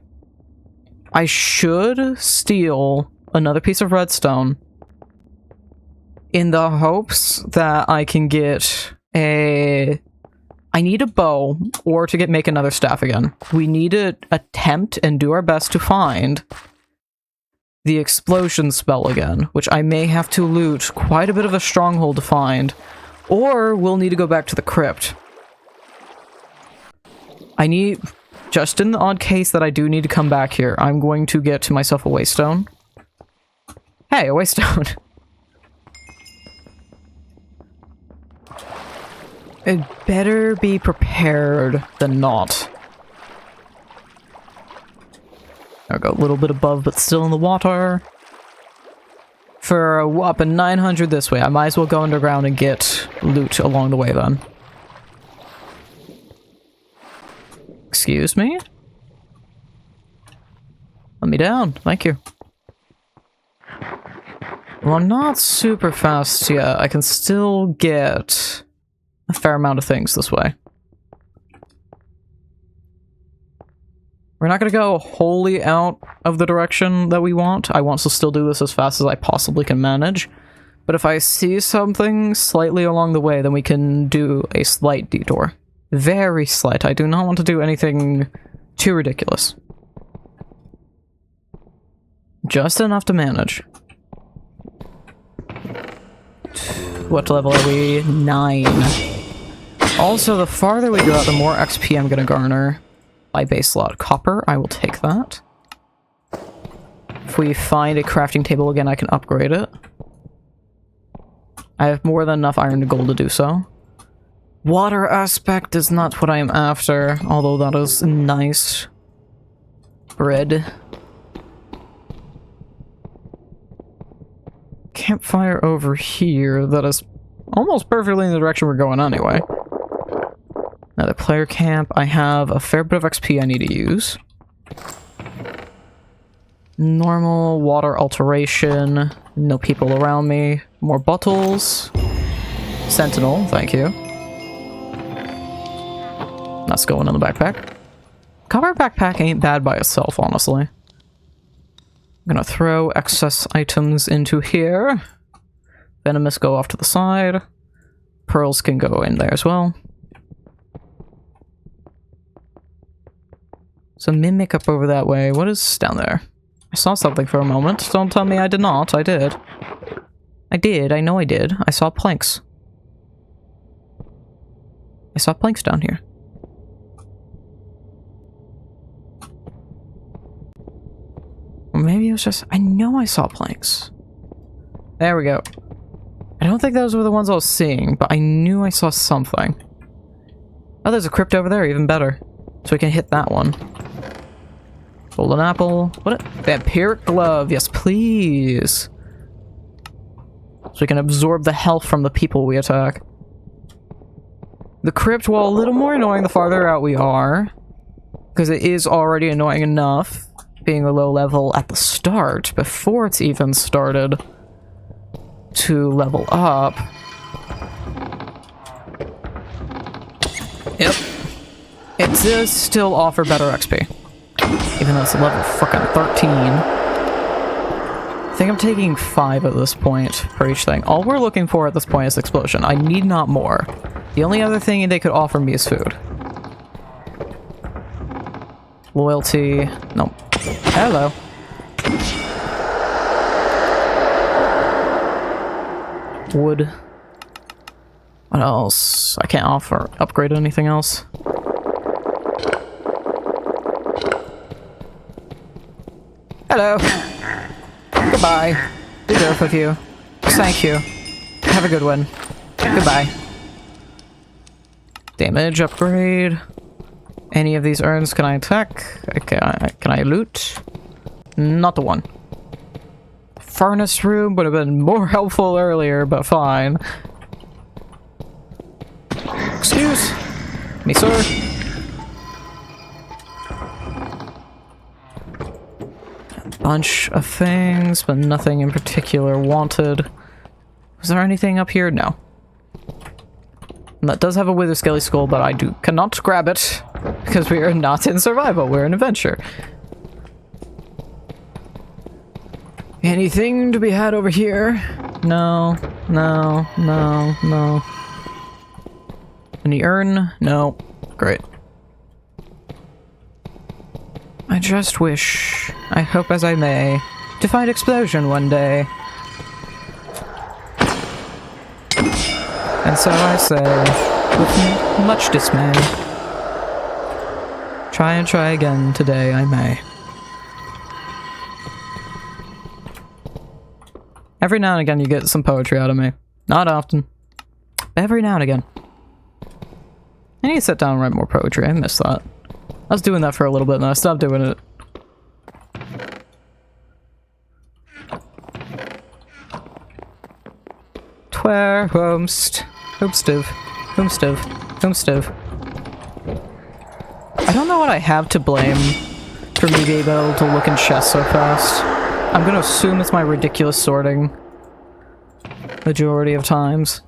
I should steal another piece of redstone in the hopes that I can get a... I need a bow, or to make another staff again. We need to attempt and do our best to find the explosion spell again, which I may have to loot quite a bit of a stronghold to find, or we'll need to go back to the crypt. I need... Just in the odd case that I do need to come back here, I'm going to get myself a waystone. Hey, a waystone! It better be prepared than not. There we go, a little bit above, but still in the water. For a whopping 900 this way, I might as well go underground and get loot along the way then. Excuse me? Let me down, thank you. Well, I'm not super fast yet. I can still get a fair amount of things this way. We're not going to go wholly out of the direction that we want. I want to still do this as fast as I possibly can manage. But if I see something slightly along the way, then we can do a slight detour. Very slight. I do not want to do anything too ridiculous. Just enough to manage. What level are we? 9. Also, the farther we go out, the more XP I'm gonna garner by base slot. Copper, I will take that. If we find a crafting table again, I can upgrade it. I have more than enough iron and gold to do so. Water aspect is not what I am after, although that is nice. Bread. Campfire over here that is almost perfectly in the direction we're going anyway. Another player camp. I have a fair bit of XP I need to use. Normal water alteration. No people around me. More bottles. Sentinel, thank you. That's going in the backpack. Copper backpack ain't bad by itself, honestly. I'm gonna throw excess items into here. Venomous go off to the side. Pearls can go in there as well. So mimic up over that way. What is down there? I saw something for a moment. Don't tell me I did not. I did. I did. I know I did. I saw planks. I saw planks down here. Or maybe it was just... I know I saw planks. There we go. I don't think those were the ones I was seeing, but I knew I saw something. Oh, there's a crypt over there, even better. So we can hit that one. Golden apple. What? Vampiric glove. Yes, please. So we can absorb the health from the people we attack. The crypt, while a little more annoying the farther out we are, because it is already annoying enough being a low level at the start, before it's even started to level up. Yep. It does still offer better XP. Even though it's level fucking 13. I think I'm taking 5 at this point for each thing. All we're looking for at this point is explosion. I need not more. The only other thing they could offer me is food. Loyalty. Nope. Hello. Wood. What else? I can't upgrade anything else. Hello. Goodbye. Be careful with you. Thank you. Have a good one. Goodbye. Damage upgrade. Any of these urns can I attack? Can I loot? Not the one. Furnace room would have been more helpful earlier, but fine. Excuse me, sir. bunch of things, but nothing in particular wanted. Was there anything up here? No. And that does have a wither skelly skull, but I cannot grab it because we are not in survival. We're in adventure. Anything to be had over here? No, no, no, no. Any urn? No. Great. I just wish, I hope as I may, to find explosion one day. And so I say, with much dismay, try and try again today I may. Every now and again you get some poetry out of me. Not often. But every now and again. I need to sit down and write more poetry. I miss that. I was doing that for a little bit and I stopped doing it. Tware, homest, homestiv, homestiv, homestiv. I don't know what I have to blame for me being able to look in chests so fast. I'm gonna assume it's my ridiculous sorting. Majority of times.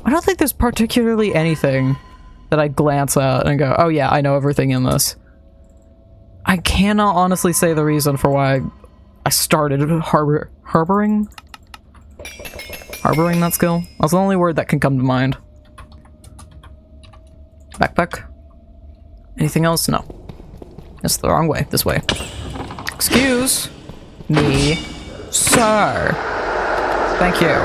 I don't think there's particularly anything that I glance at and go, oh yeah, I know everything in this. I cannot honestly say the reason for why I started harboring that skill. That's the only word that can come to mind. Backpack. Anything else? No. That's the wrong way. This way. Excuse me, sir. Thank you.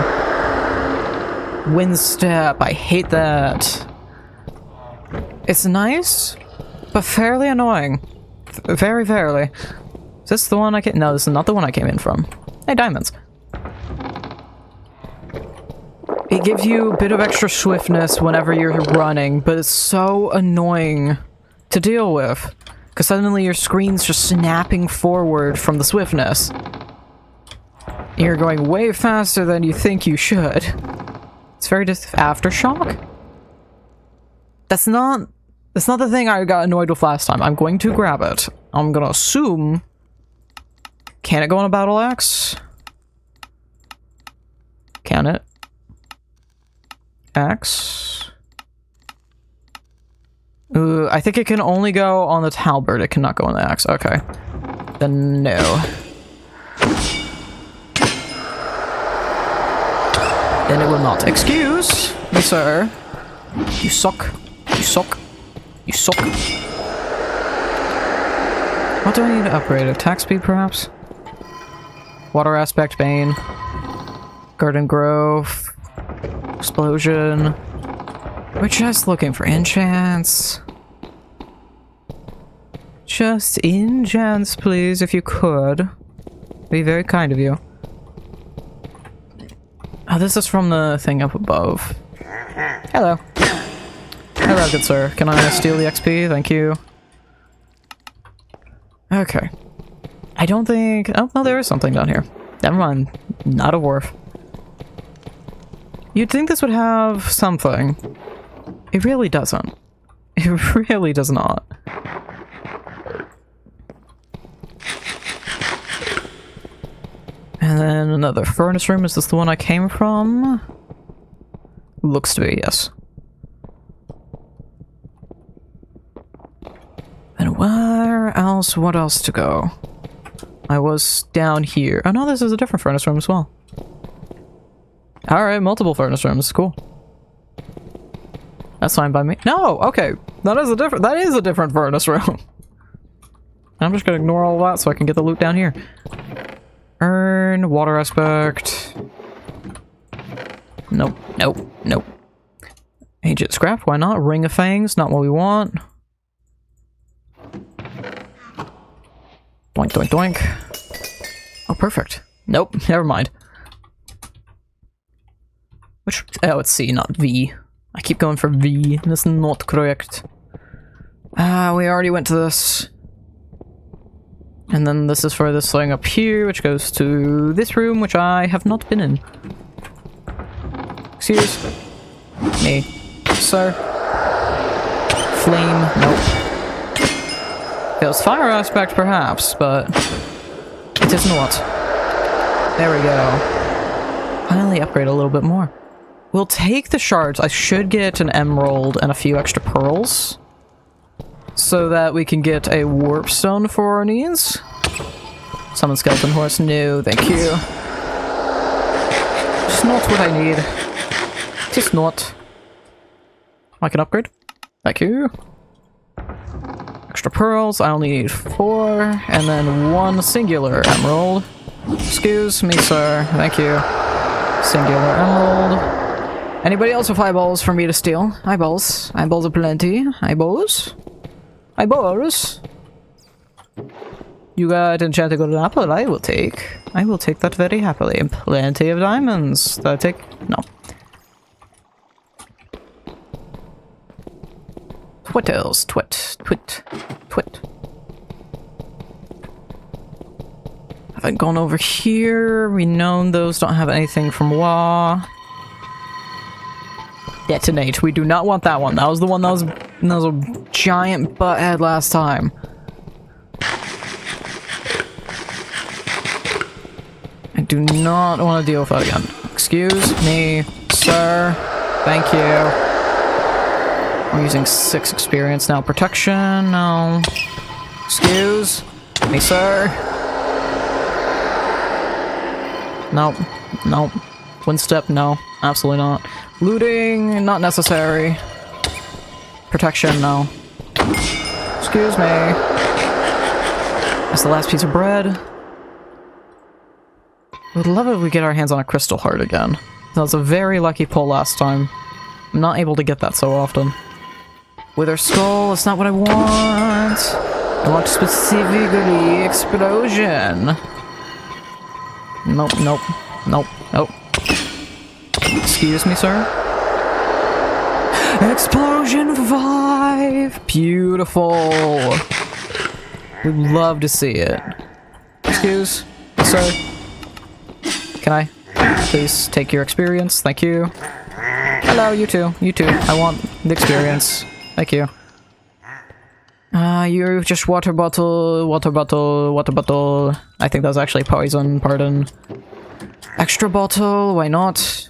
Wind step. I hate that. It's nice, but fairly annoying. Very, very. Is this the one I came? No, this is not the one I came in from. Hey, diamonds. It gives you a bit of extra swiftness whenever you're running, but it's so annoying to deal with. Because suddenly your screen's just snapping forward from the swiftness. You're going way faster than you think you should. It's very aftershock? That's not the thing I got annoyed with last time. I'm going to grab it. I'm gonna assume... Can it go on a battle axe? Can it? Axe? I think it can only go on the halberd. It cannot go on the axe. Okay. Then no. Then it will not. Excuse me, sir. You suck. You suck. You suck. What do I need to upgrade? Attack speed, perhaps? Water aspect, bane. Garden growth. Explosion. We're just looking for enchants. Just enchants, please, if you could. Be very kind of you. Oh, this is from the thing up above. Hello. Hello, good sir. Can I steal the XP? Thank you. Okay. I don't think... Oh, no, there is something down here. Never mind. Not a wharf. You'd think this would have something. It really doesn't. It really does not. And then another furnace room. Is this the one I came from? Looks to be, yes. And where else? What else to go? I was down here. Oh no, this is a different furnace room as well. Alright, multiple furnace rooms. Cool. That's fine by me. No! Okay. That is a different furnace room. I'm just gonna ignore all that so I can get the loot down here. Urn, water aspect. Nope, nope, nope. Ancient scrap, why not? Ring of Fangs, not what we want. Doink, doink, doink. Oh, perfect. Nope, never mind. Which? Oh, it's C, not V. I keep going for V. That's not correct. We already went to this. And then this is for this thing up here, which goes to this room, which I have not been in. Excuse me, sir. Flame, nope. If it was fire aspect, perhaps, but it is not. There we go. Finally upgrade a little bit more. We'll take the shards. I should get an emerald and a few extra pearls so that we can get a warp stone for our needs. Summon skeleton horse. No, thank you. Just not what I need. Just not. I can upgrade. Thank you. Extra pearls. I only need 4, and then 1 singular emerald. Excuse me, sir. Thank you. Singular emerald. Anybody else with eyeballs for me to steal? Eyeballs. Eyeballs aplenty. Eyeballs. Eyeballs. You got enchanted golden apple. I will take that very happily. And plenty of diamonds. That I take? No. What else? Twit. Haven't gone over here. We know those don't have anything from Wa. Detonate. We do not want that one. That was the one that was a giant butthead last time. I do not want to deal with that again. Excuse me, sir. Thank you. We're using 6 experience now. Protection, no. Excuse me, sir. Nope. Nope. Twin step, no. Absolutely not. Looting, not necessary. Protection, no. Excuse me. That's the last piece of bread. Would love it if we get our hands on a crystal heart again. That was a very lucky pull last time. I'm not able to get that so often. Wither skull, that's not what I want. I want specifically explosion. Nope, nope, nope, nope. Excuse me, sir? Explosion 5! Beautiful! We'd love to see it. Excuse, sir? Can I please take your experience? Thank you. Hello, you too. You too. I want the experience. Thank you. You're just water bottle. I think that's actually poison, pardon. Extra bottle, why not?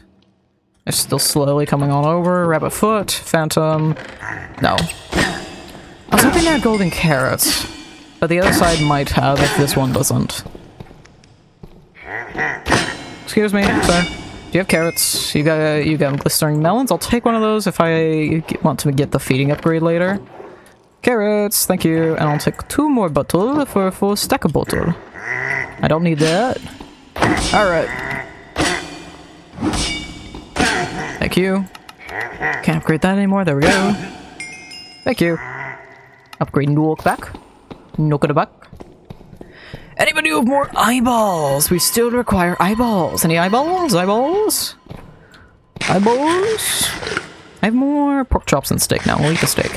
It's still slowly coming on over. Rabbit foot, phantom. No. I was hoping they had golden carrots, but the other side might have if this one doesn't. Excuse me, sir. Do you have carrots? You got glistering melons? I'll take one of those if I want to get the feeding upgrade later. Carrots, thank you. And I'll take 2 more bottle for a full stack of bottle. I don't need that. Alright. Thank you. Can't upgrade that anymore. There we go. Thank you. Upgrade Nook back. Nook at the back. Anybody with more eyeballs? We still require eyeballs. Any eyeballs? Eyeballs? Eyeballs? I have more pork chops and steak now. We'll eat the steak.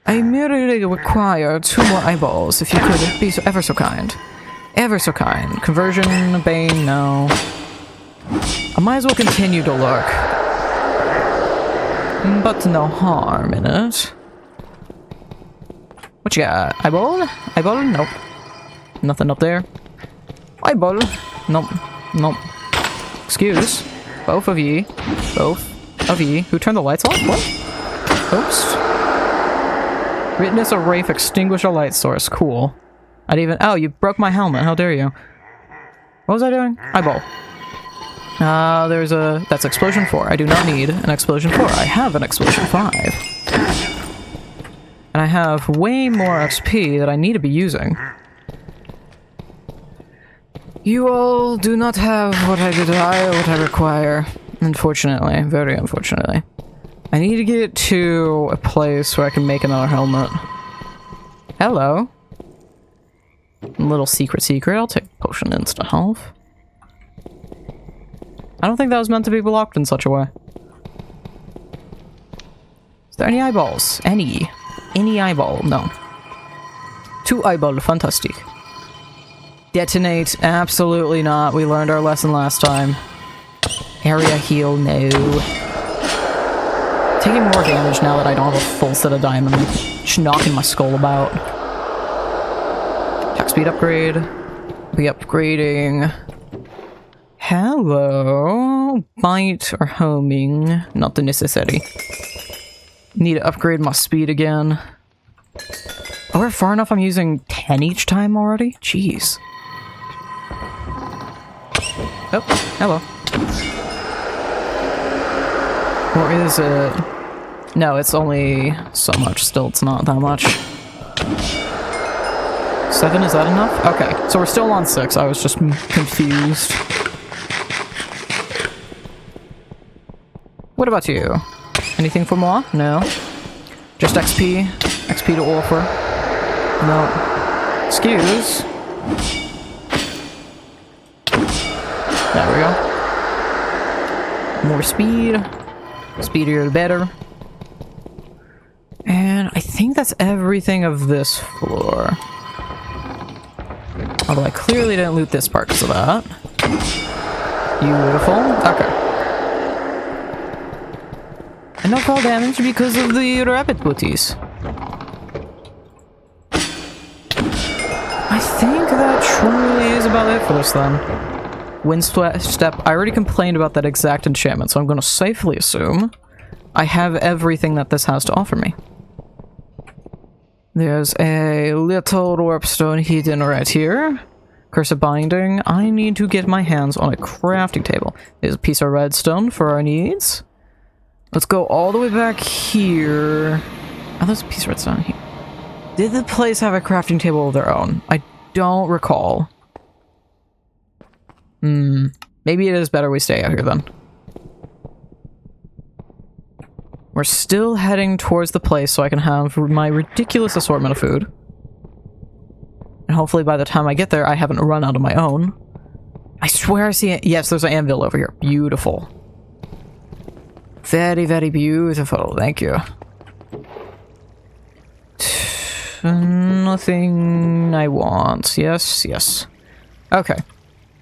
I merely require 2 more eyeballs, if you could be so ever so kind. Ever so kind. Conversion, Bane, no. I might as well continue to lurk. But no harm in it. What you got? Eyeball? Eyeball? Nope. Nothing up there. Eyeball? Nope. Nope. Excuse. Both of ye. Both of ye. Who turned the lights off? What? Host? Witness a wraith extinguish a light source. Cool. I'd even- oh, you broke my helmet. How dare you. What was I doing? Eyeball. There's a- that's explosion 4. I do not need an explosion 4. I have an explosion 5. And I have way more XP that I need to be using. You all do not have what I desire, what I require. Unfortunately. Very unfortunately. I need to get to a place where I can make another helmet. Hello. Little secret. I'll take potion instant health. I don't think that was meant to be blocked in such a way. Is there any eyeballs? Any eyeball? No. 2 eyeball, fantastic. Detonate? Absolutely not. We learned our lesson last time. Area heal? No. Taking more damage now that I don't have a full set of diamond. Just knocking my skull about. Attack speed upgrade. Be upgrading. Hello. Bite or homing. Not the necessity. Need to upgrade my speed again. Oh, we're far enough I'm using 10 each time already? Jeez. Oh, hello. Or is it? No, it's only so much. Still, it's not that much. 7, is that enough? Okay, so we're still on 6. I was just confused. What about you? Anything for more? No. Just XP? XP to offer? No. Excuse? There we go. More speed. Speedier the better. And I think that's everything of this floor. Although I clearly didn't loot this part because of that. Beautiful. Okay. And no fall damage because of the rabbit booties. I think that truly is about it for this then. Windstep. I already complained about that exact enchantment, so I'm going to safely assume I have everything that this has to offer me. There's a little warpstone hidden right here. Curse of binding. I need to get my hands on a crafting table. There's a piece of redstone for our needs. Let's go all the way back here. Oh, there's a piece of redstone here. Did the place have a crafting table of their own? I don't recall. Maybe it is better we stay out here then. We're still heading towards the place so I can have my ridiculous assortment of food. And hopefully by the time I get there, I haven't run out of my own. I swear I see it. Yes, there's an anvil over here. Beautiful. Very, very beautiful. Thank you. Nothing I want. Yes, yes. Okay.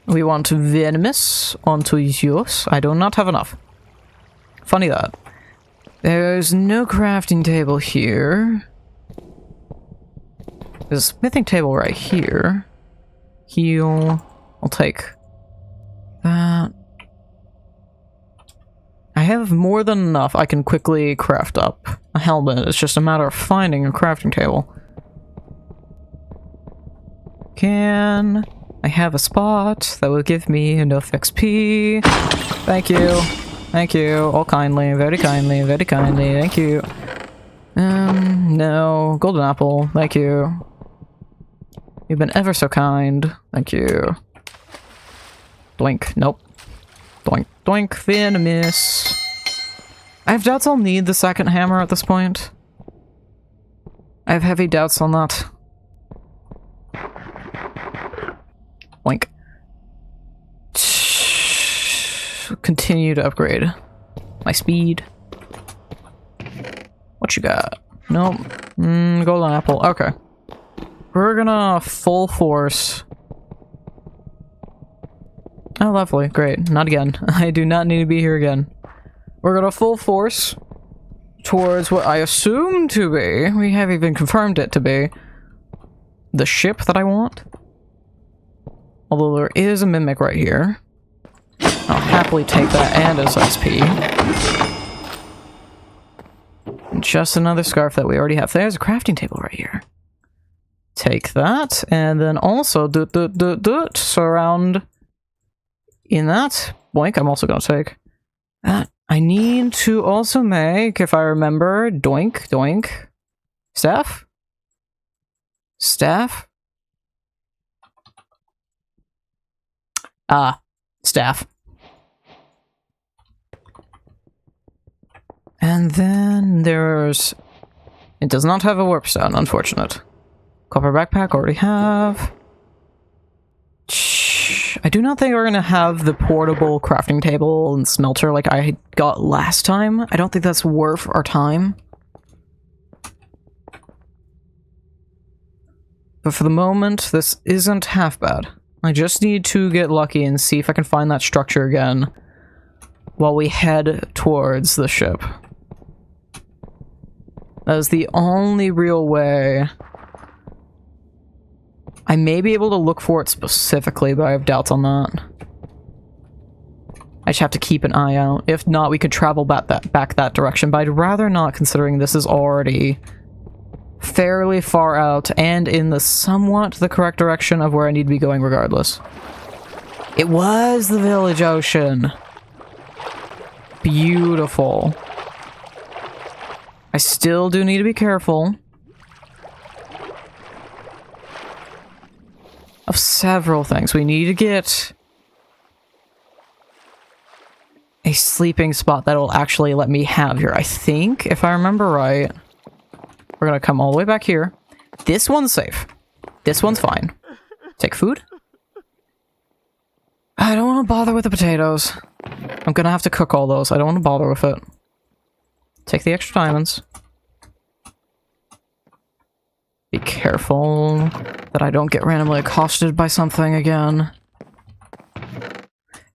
We want venomous onto yours. I do not have enough. Funny that. There's no crafting table here. There's a smithing table right here. Heal. I'll take that. I have more than enough. I can quickly craft up a helmet. It's just a matter of finding a crafting table. Can I have a spot that will give me enough XP? Thank you. Thank you. All kindly. Very kindly. Very kindly. Thank you. No. Golden apple. Thank you. You've been ever so kind. Thank you. Doink. Nope. Doink. Doink. Venomous. I have doubts I'll need the second hammer at this point. I have heavy doubts on that. Boink. Continue to upgrade my speed. What you got? Nope. Golden apple. Okay. We're gonna full force. Oh, lovely. Great. Not again. I do not need to be here again. We're gonna full force towards what I assume to be, we have even confirmed it to be, the ship that I want. Although there is a mimic right here. I'll happily take that and its XP. And just another scarf that we already have. There's a crafting table right here. Take that, and then also surround in that. Boink, I'm also gonna take that. I need to also make, if I remember, doink, doink. Staff? Staff? Staff. And then there's... It does not have a warp stone, unfortunate. Copper backpack, already have. I do not think we're gonna have the portable crafting table and smelter like I got last time. I don't think that's worth our time. But for the moment, this isn't half bad. I just need to get lucky and see if I can find that structure again while we head towards the ship. That is the only real way. I may be able to look for it specifically, but I have doubts on that. I just have to keep an eye out. If not, we could travel back that direction, but I'd rather not, considering this is already fairly far out and in the somewhat the correct direction of where I need to be going regardless. It was the village ocean. Beautiful. I still do need to be careful of several things. We need to get a sleeping spot that'll actually let me have here. I think, if I remember right, we're gonna come all the way back here. This one's safe. This one's fine. Take food? I don't want to bother with the potatoes. I'm gonna have to cook all those. I don't want to bother with it. Take the extra diamonds. Be careful that I don't get randomly accosted by something again.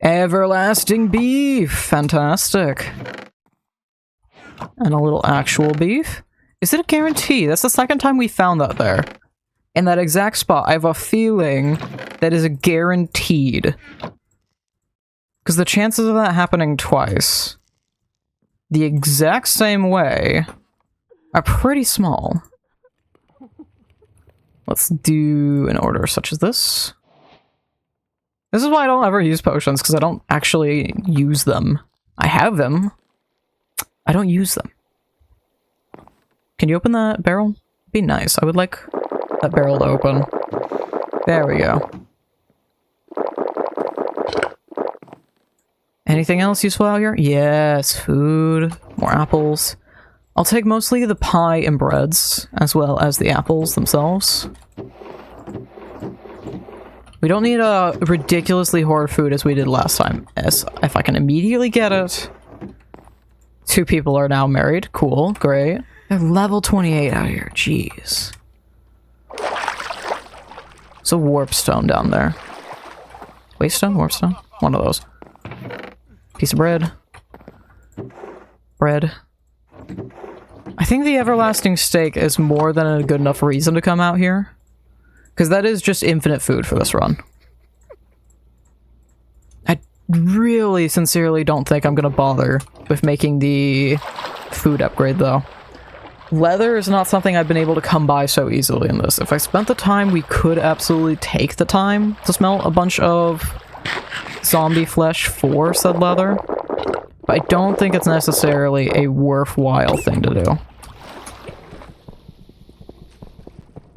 Everlasting beef! Fantastic. And a little actual beef. Is it a guarantee? That's the second time we found that there. In that exact spot. I have a feeling that is a guaranteed. Because the chances of that happening twice the exact same way are pretty small. Let's do an order such as this. This is why I don't ever use potions, because I don't actually use them. I have them. I don't use them. Can you open that barrel? Be nice. I would like that barrel to open. There we go. Anything else useful out here? Yes, food, more apples. I'll take mostly the pie and breads, as well as the apples themselves. We don't need a ridiculously hoard food as we did last time. As if I can immediately get it. 2 people are now married. Cool, great. They're level 28 out here, jeez. It's a warp stone down there. Waystone? Warp stone? One of those. Piece of bread. Bread. I think the everlasting steak is more than a good enough reason to come out here. Because that is just infinite food for this run. I really sincerely don't think I'm going to bother with making the food upgrade though. Leather is not something I've been able to come by so easily in this. If I spent the time, we could absolutely take the time to smelt a bunch of zombie flesh for said leather. But I don't think it's necessarily a worthwhile thing to do.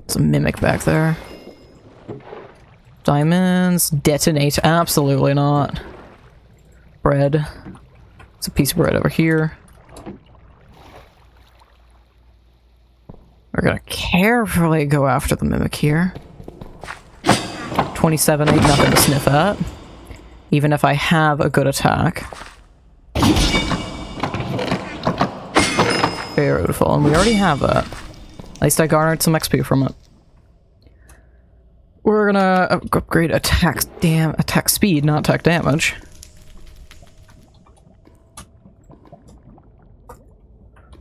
It's a mimic back there. Diamonds. Detonate. Absolutely not. Bread. It's a piece of bread over here. We're gonna carefully go after the mimic here. 27 ain't nothing to sniff at. Even if I have a good attack. Beautiful, and we already have that. At least I garnered some XP from it. We're gonna upgrade attack speed, not attack damage.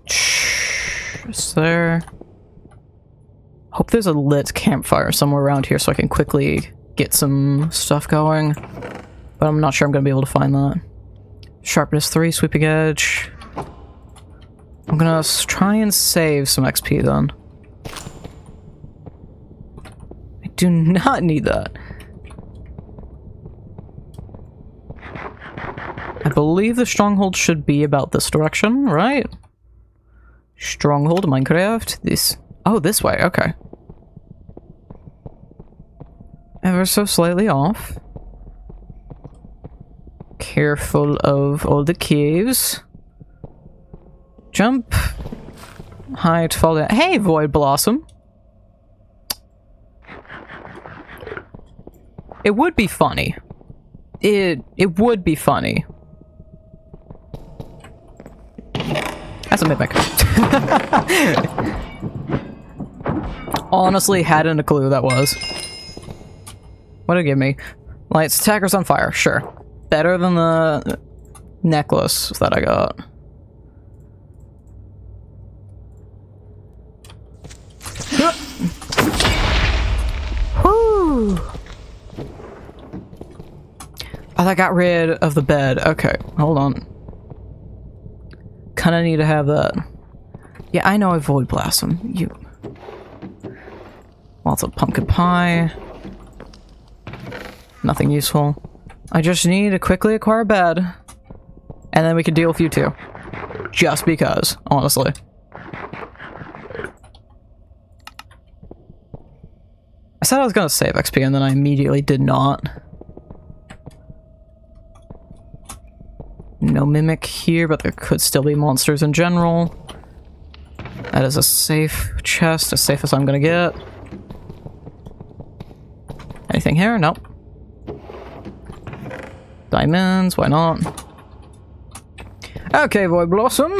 Just there. Hope there's a lit campfire somewhere around here so I can quickly get some stuff going. But I'm not sure I'm gonna be able to find that. Sharpness 3, sweeping edge. I'm gonna try and save some XP then. I do not need that. I believe the stronghold should be about this direction, right? Stronghold, Minecraft, this. Oh, this way, okay. Ever so slightly off. Careful of all the caves. Jump. Height, fall down. Hey, Void Blossom! It would be funny. It would be funny. That's a mimic. Honestly, hadn't a clue that was. What'd it give me? Lights, attackers on fire, sure. Better than the necklace that I got. Oh, that got rid of the bed. Okay, hold on. Kinda need to have that. Yeah, I know I Void Blast him. You. Lots of pumpkin pie. Nothing useful. I just need to quickly acquire a bed. And then we can deal with you two. Just because, honestly. I said I was gonna save XP and then I immediately did not. No mimic here, but there could still be monsters in general. That is a safe chest, as safe as I'm gonna get. Anything here? Nope. Diamonds, why not? Okay, Void Blossom.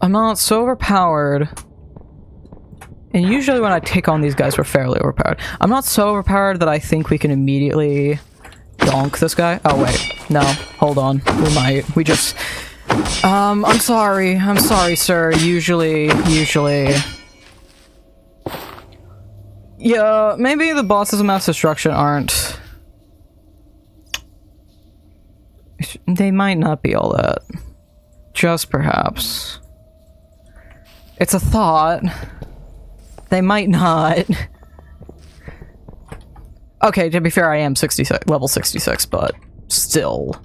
I'm not so overpowered. And usually when I take on these guys, we're fairly overpowered. I'm not so overpowered that I think we can immediately donk this guy. Oh, wait. No. Hold on. We might. We just... I'm sorry. I'm sorry, sir. Usually... Yeah, maybe the bosses of mass destruction aren't... They might not be all that. Just perhaps. It's a thought. They might not. Okay, to be fair, I am 66, level 66, but still.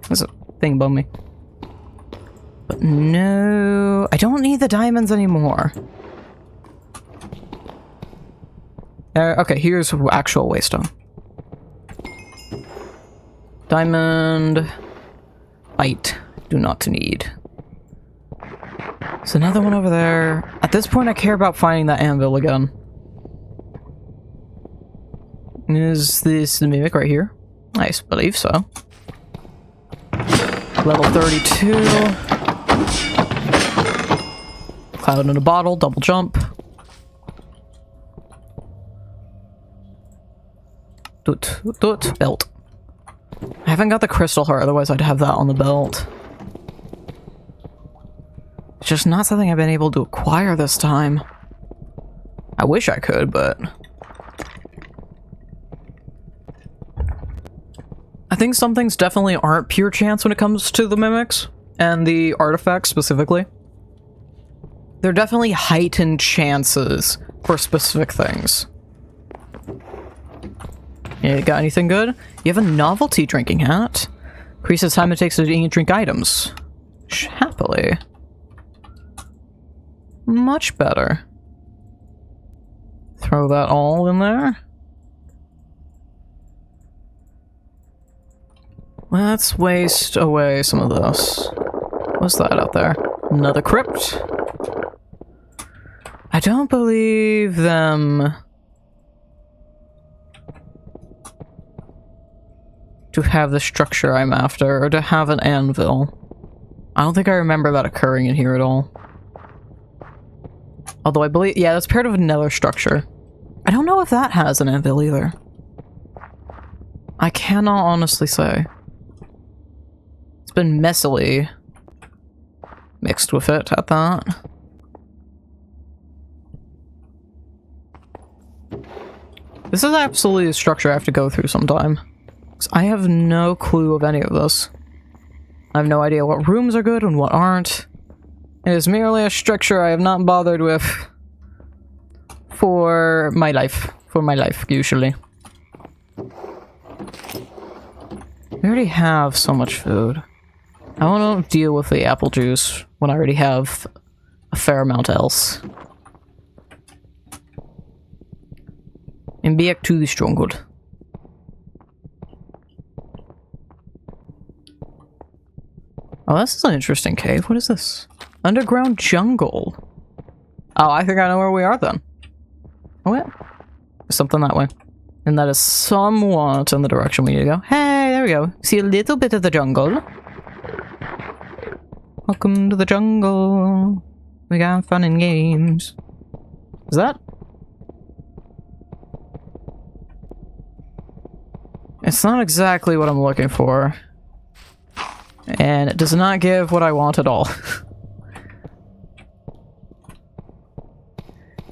There's a thing above me. But no, I don't need the diamonds anymore. Okay, here's actual waystone. Diamond. Light. Do not need. There's another one over there. At this point, I care about finding that anvil again. Is this the mimic right here? I believe so. Level 32. Cloud in a bottle, double jump. Belt. I haven't got the crystal heart, otherwise I'd have that on the belt. It's just not something I've been able to acquire this time. I wish I could, but... I think some things definitely aren't pure chance when it comes to the mimics, and the artifacts specifically. They're definitely heightened chances for specific things. You got anything good? You have a novelty drinking hat. Increases time it takes to eat and drink items. Happily. Much better. Throw that all in there. Let's waste away some of this. What's that out there? Another crypt? I don't believe them to have the structure I'm after, or to have an anvil. I don't think I remember that occurring in here at all. Although I believe, yeah, that's part of another structure. I don't know if that has an anvil either. I cannot honestly say. It's been messily mixed with it at that. This is absolutely a structure I have to go through sometime. 'Cause I have no clue of any of this. I have no idea what rooms are good and what aren't. It is merely a structure I have not bothered with for my life. Usually. We already have so much food. I want to deal with the apple juice when I already have a fair amount else. And back to the stronghold. Oh, this is an interesting cave. What is this? Underground jungle. Oh, I think I know where we are then. Oh, yeah. Something that way. And that is somewhat in the direction we need to go. Hey, there we go. See a little bit of the jungle. Welcome to the jungle. We got fun and games. Is that? It's not exactly what I'm looking for. And it does not give what I want at all.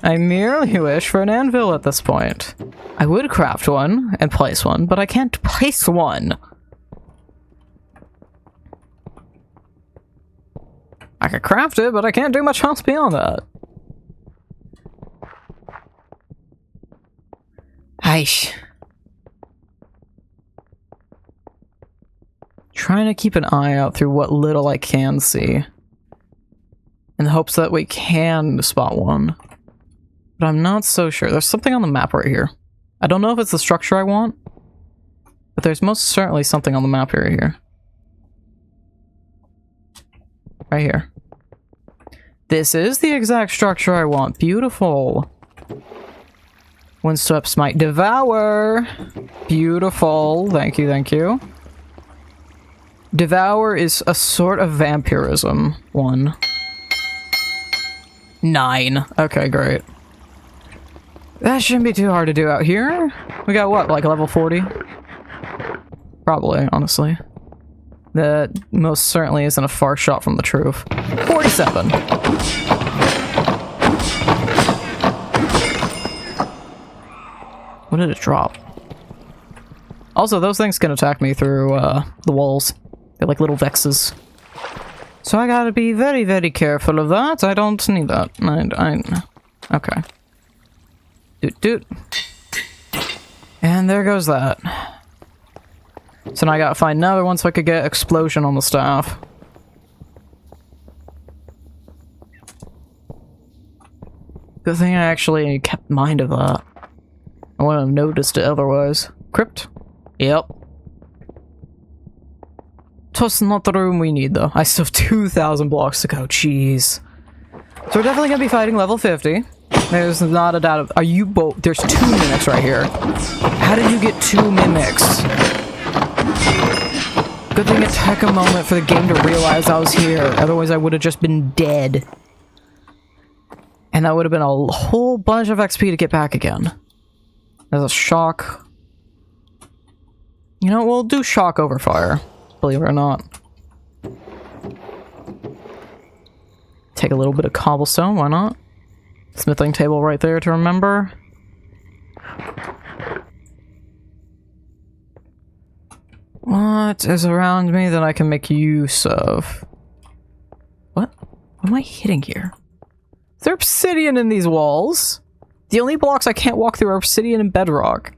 I merely wish for an anvil at this point. I would craft one and place one, but I can't place one. I could craft it, but I can't do much else beyond that. Aish. Trying to keep an eye out through what little I can see. In the hopes that we can spot one. But I'm not so sure. There's something on the map right here. I don't know if it's the structure I want, but there's most certainly something on the map right here. Right here. This is the exact structure I want. Beautiful. Windswept might devour. Beautiful. Thank you, thank you. Devour is a sort of vampirism one. 9. Okay, great. That shouldn't be too hard to do out here. We got what, like level 40? Probably, honestly. That most certainly isn't a far shot from the truth. 47. What did it drop? Also, those things can attack me through the walls. They're like little vexes. So I gotta be very, very careful of that. I don't need that. Okay. Doot doot. And there goes that. So now I gotta find another one so I could get explosion on the staff. Good thing I actually kept mind of that. I wouldn't have noticed it otherwise. Crypt? Yep. Just not the room we need, though. I still have 2,000 blocks to go. Jeez. So we're definitely gonna be fighting level 50. There's not a doubt of— Are you both— There's 2 mimics right here. How did you get 2 mimics? Good thing it took a moment for the game to realize I was here. Otherwise I would have just been dead. And that would have been a whole bunch of XP to get back again. There's a shock. You know, we'll do shock over fire. Believe it or not. Take a little bit of cobblestone, why not? Smithing table right there to remember. What is around me that I can make use of? What? What am I hitting here? Is there obsidian in these walls? The only blocks I can't walk through are obsidian and bedrock.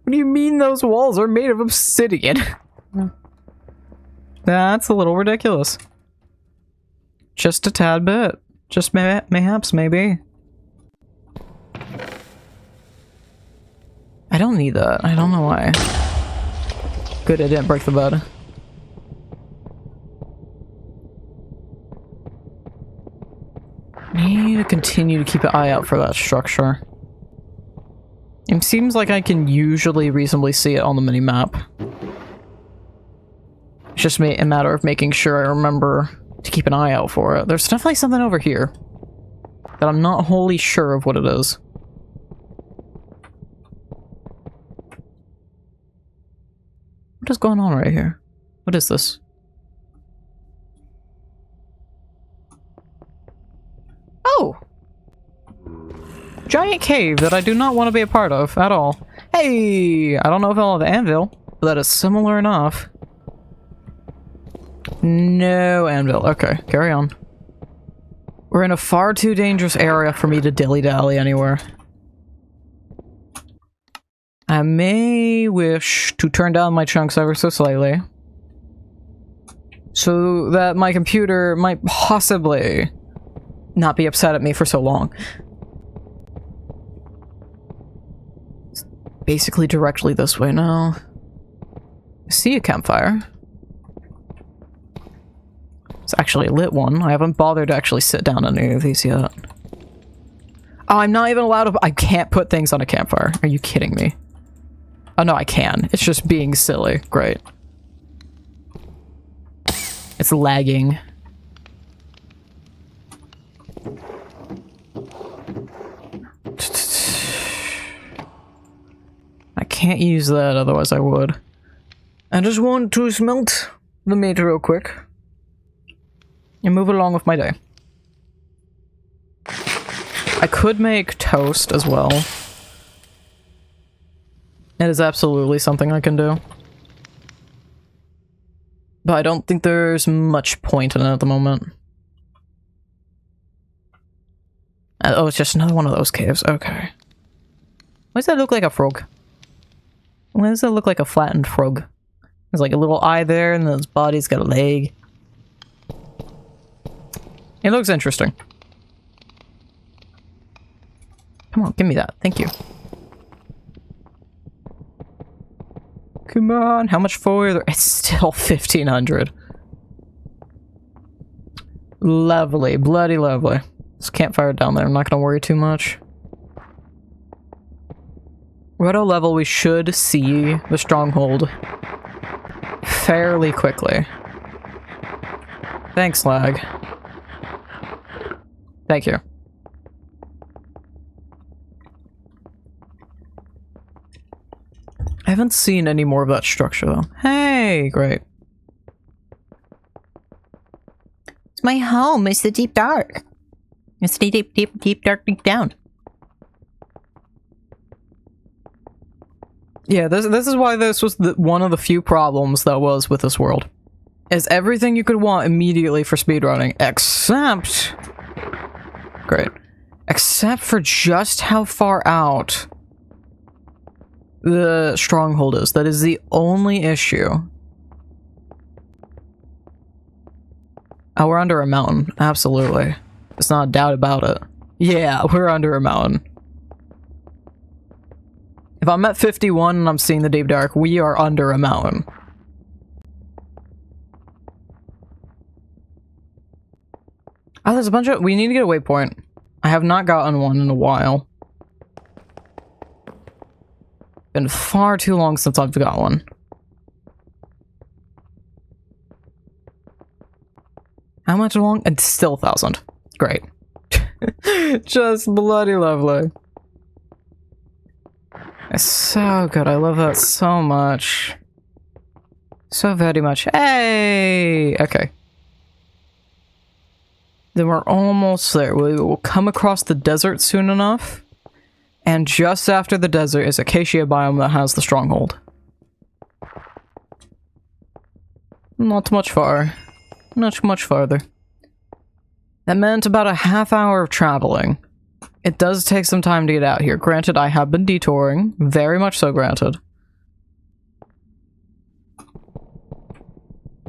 What do you mean those walls are made of obsidian? That's a little ridiculous. Just a tad bit. Just mayhaps, maybe. I don't need that. I don't know why. Good, I didn't break the bed. I need to continue to keep an eye out for that structure. It seems like I can usually reasonably see it on the mini-map. It's just a matter of making sure I remember to keep an eye out for it. There's definitely something over here that I'm not wholly sure of what it is. What is going on right here? What is this? Oh! Giant cave that I do not want to be a part of at all. Hey! I don't know if I'll have anvil, but that is similar enough. No anvil. Okay, carry on. We're in a far too dangerous area for me to dilly-dally anywhere. I may wish to turn down my chunks ever so slightly, so that my computer might possibly not be upset at me for so long. It's basically directly this way now. I see a campfire. It's actually a lit one. I haven't bothered to actually sit down on any of these yet. Oh, I'm not even allowed to— I can't put things on a campfire. Are you kidding me? Oh no, I can. It's just being silly. Great. It's lagging. I can't use that, otherwise I would. I just want to smelt the meat real quick and move along with my day. I could make toast as well. It is absolutely something I can do. But I don't think there's much point in it at the moment. Oh, it's just another one of those caves. Okay. Why does that look like a frog? Why does that look like a flattened frog? There's like a little eye there, and then his body's got a leg. It looks interesting. Come on, give me that. Thank you. Come on, how much for? It's still 1,500. Lovely, bloody lovely. There's a campfire down there. I'm not gonna worry too much. We're at a level we should see the stronghold fairly quickly. Thanks, lag. Thank you. I haven't seen any more of that structure, though. Hey, great. It's my home. It's the deep dark. It's the deep dark deep down. Yeah, this is why this was one of the few problems that was with this world. Is everything you could want immediately for speedrunning, except... Great. Except for just how far out the stronghold is. That is the only issue. Oh, we're under a mountain. Absolutely. There's not a doubt about it. Yeah, we're under a mountain. If I'm at 51 and I'm seeing the deep dark, we are under a mountain. Oh, there's a bunch of... We need to get a waypoint. I have not gotten one in a while. Been far too long since I've got one. How much long? It's still 1,000. Great. Just bloody lovely. It's so good. I love that so much. So very much. Hey! Okay. Then we're almost there. We will come across the desert soon enough. And just after the desert is Acacia biome that has the stronghold. Not much far. Not much farther. That meant about a half hour of traveling. It does take some time to get out here. Granted, I have been detouring. Very much so, granted.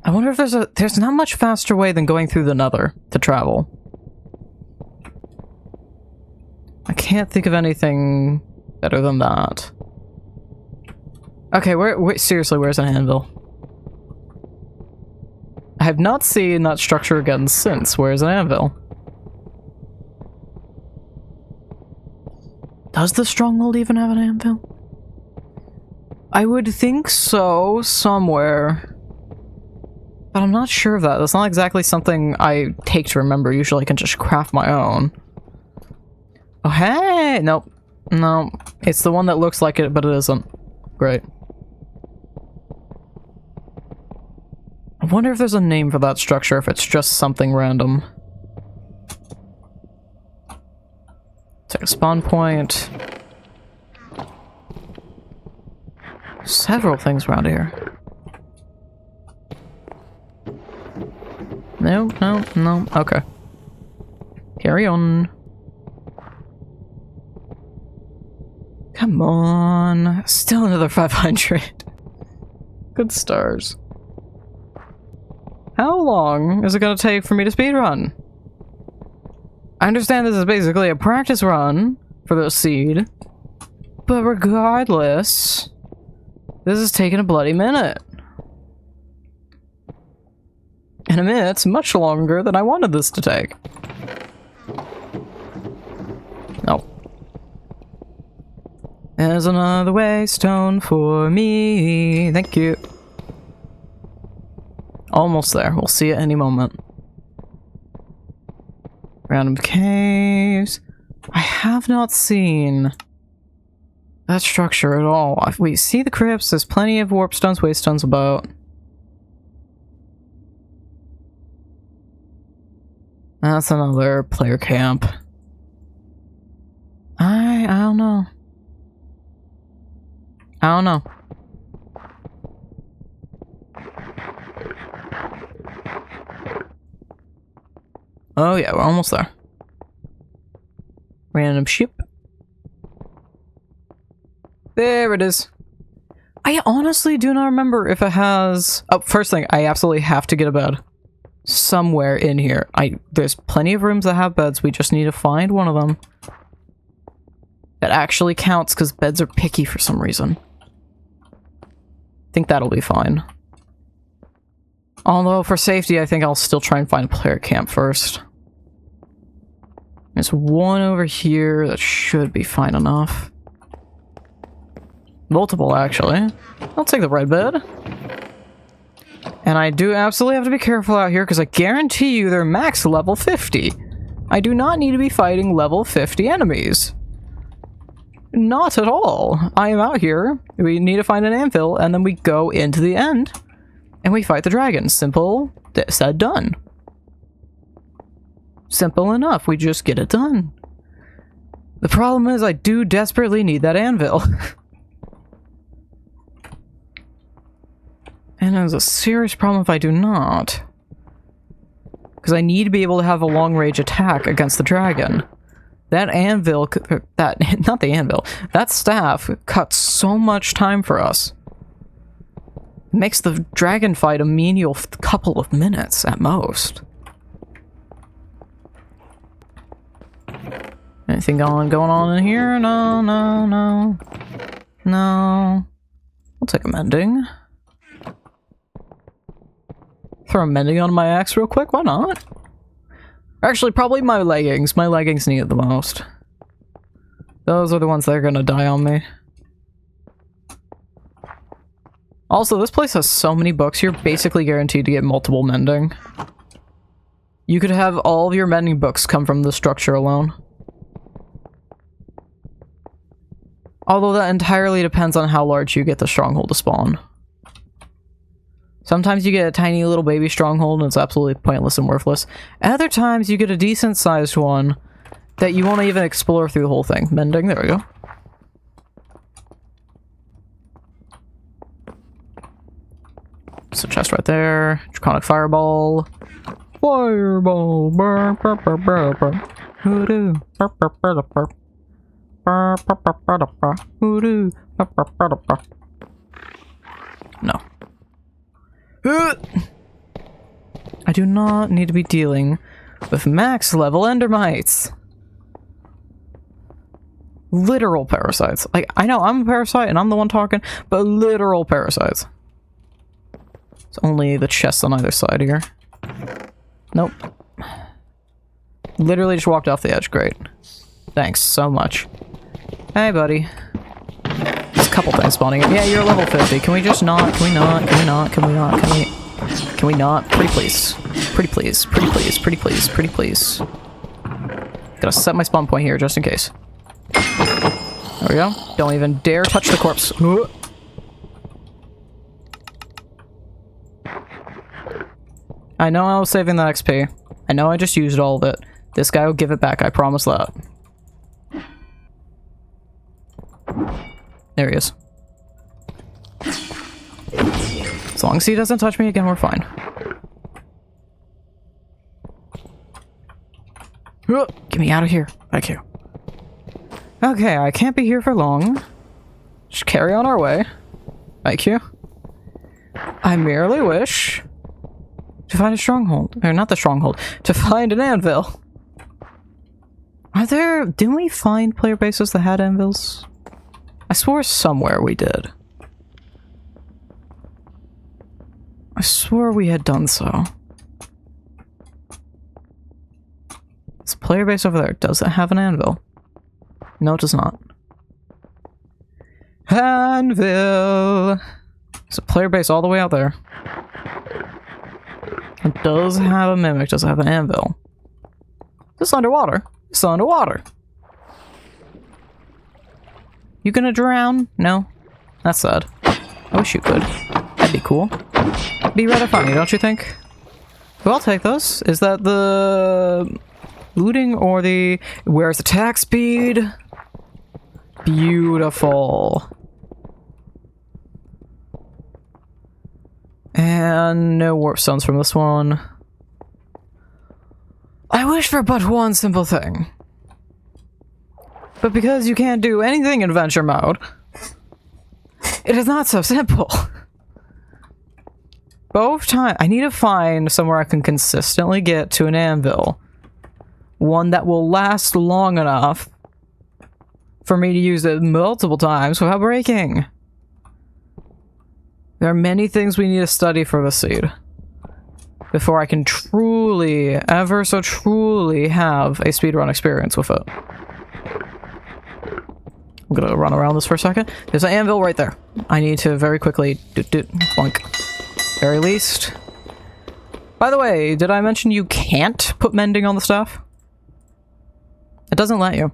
I wonder if there's not much faster way than going through the Nether to travel. I can't think of anything better than that. Okay, wait, seriously, where's an anvil? I have not seen that structure again since. Where's an anvil? Does the stronghold even have an anvil? I would think so, somewhere. But I'm not sure of that. That's not exactly something I take to remember. Usually I can just craft my own. Oh, hey! Nope. No. It's the one that looks like it, but it isn't. Great. I wonder if there's a name for that structure, if it's just something random. Take a spawn point. Several things around here. No, no, no. Okay. Carry on. Come on. Still another 500. Good stars. How long is it gonna take for me to speedrun? I understand this is basically a practice run for the seed, but regardless, this is taking a bloody minute. And a minute's much longer than I wanted this to take. No. There's another waystone for me. Thank you. Almost there. We'll see it any moment. Random caves. I have not seen that structure at all. We see the crypts. There's plenty of warp stones, waystones about. That's another player camp. I don't know. Oh yeah, we're almost there. Random ship. There it is. I honestly do not remember if it has... Oh, first thing, I absolutely have to get a bed. Somewhere in here. There's plenty of rooms that have beds, we just need to find one of them. That actually counts, because beds are picky for some reason. I think that'll be fine. Although, for safety, I think I'll still try and find a player camp first. There's one over here that should be fine enough. Multiple, actually. I'll take the red bed. And I do absolutely have to be careful out here, because I guarantee you they're max level 50. I do not need to be fighting level 50 enemies. Not at all. I am out here, we need to find an anvil, and then we go into the end, and we fight the dragon. Simple, said, done. Simple enough, we just get it done. The problem is I do desperately need that anvil. And there's a serious problem if I do not. Because I need to be able to have a long-range attack against the dragon. That anvil, not the anvil, that staff cuts so much time for us. It makes the dragon fight a menial couple of minutes at most. Anything going on in here? No, no, no. No. I'll take a mending. Throw a mending on my axe real quick, why not? Actually, probably my leggings. My leggings need it the most. Those are the ones that are gonna die on me. Also, this place has so many books, you're basically guaranteed to get multiple mending. You could have all of your mending books come from the structure alone. Although that entirely depends on how large you get the stronghold to spawn. Sometimes you get a tiny little baby stronghold and it's absolutely pointless and worthless. Other times you get a decent sized one that you won't even explore through the whole thing. Mending, there we go. So chest right there. Draconic fireball. Fireball. Burr, burr, burr, burr, burr. Hoodoo. Burr, burr, burr, burr. Burr, burr, burr, burr, burr. Hoodoo. Burr, burr, burr, burr. No. I do not need to be dealing with max level endermites. Literal parasites. Like, I know I'm a parasite and I'm the one talking, but literal parasites. It's only the chests on either side here. Nope. Literally just walked off the edge. Great. Thanks so much. Hey, buddy. There's a couple things spawning in. Yeah, you're level 50. Can we just not? Can we not? Can we not? Can we not? Can we? Can we not? Pretty please. Pretty please. Pretty please. Pretty please. Pretty please. Gotta set my spawn point here just in case. There we go. Don't even dare touch the corpse. I know I was saving the XP. I know I just used all of it. This guy will give it back, I promise that. There he is. As long as he doesn't touch me again, we're fine. Get me out of here. Thank you. Okay, I can't be here for long. Just carry on our way. Thank you. I merely wish to find a stronghold. Or not the stronghold. To find an anvil. Are there... Didn't we find player bases that had anvils? I swore somewhere we did. I swore we had done so. This player base over there. Does it have an anvil? No, it does not. Anvil! There's a player base all the way out there. It does have a mimic, does it have an anvil? It's underwater. It's underwater. You gonna drown? No? That's sad. I wish you could. That'd be cool. Be rather funny, don't you think? Well, I'll take those. Is that the... looting or the... Where's attack speed? Beautiful. And no warp stones from this one. I wish for but one simple thing. But because you can't do anything in adventure mode, it is not so simple. Both times, I need to find somewhere I can consistently get to an anvil. One that will last long enough for me to use it multiple times without breaking. There are many things we need to study for the seed before I can truly, ever so truly, have a speedrun experience with it. I'm gonna run around this for a second. There's an anvil right there. I need to very quickly plunk. Very least. By the way, did I mention you can't put mending on the stuff? It doesn't let you.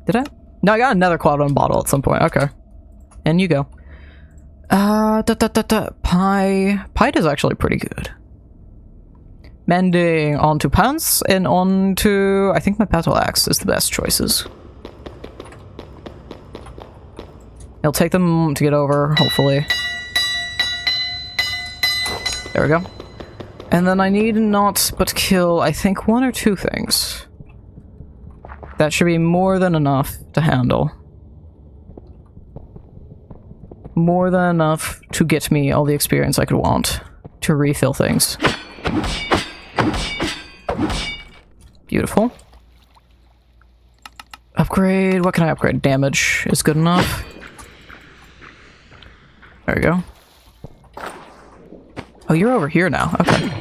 Did I? No, I got another cloud on bottle at some point. Okay. And you go. Pite is actually pretty good. Mending onto pants and onto... I think my battle axe is the best choices. It'll take them to get over, hopefully. There we go. And then I need not but kill, I think, 1 or 2 things. That should be more than enough to handle. More than enough to get me all the experience I could want to refill things. Beautiful. Upgrade. What can I upgrade? Damage is good enough. There we go. Oh, you're over here now. Okay.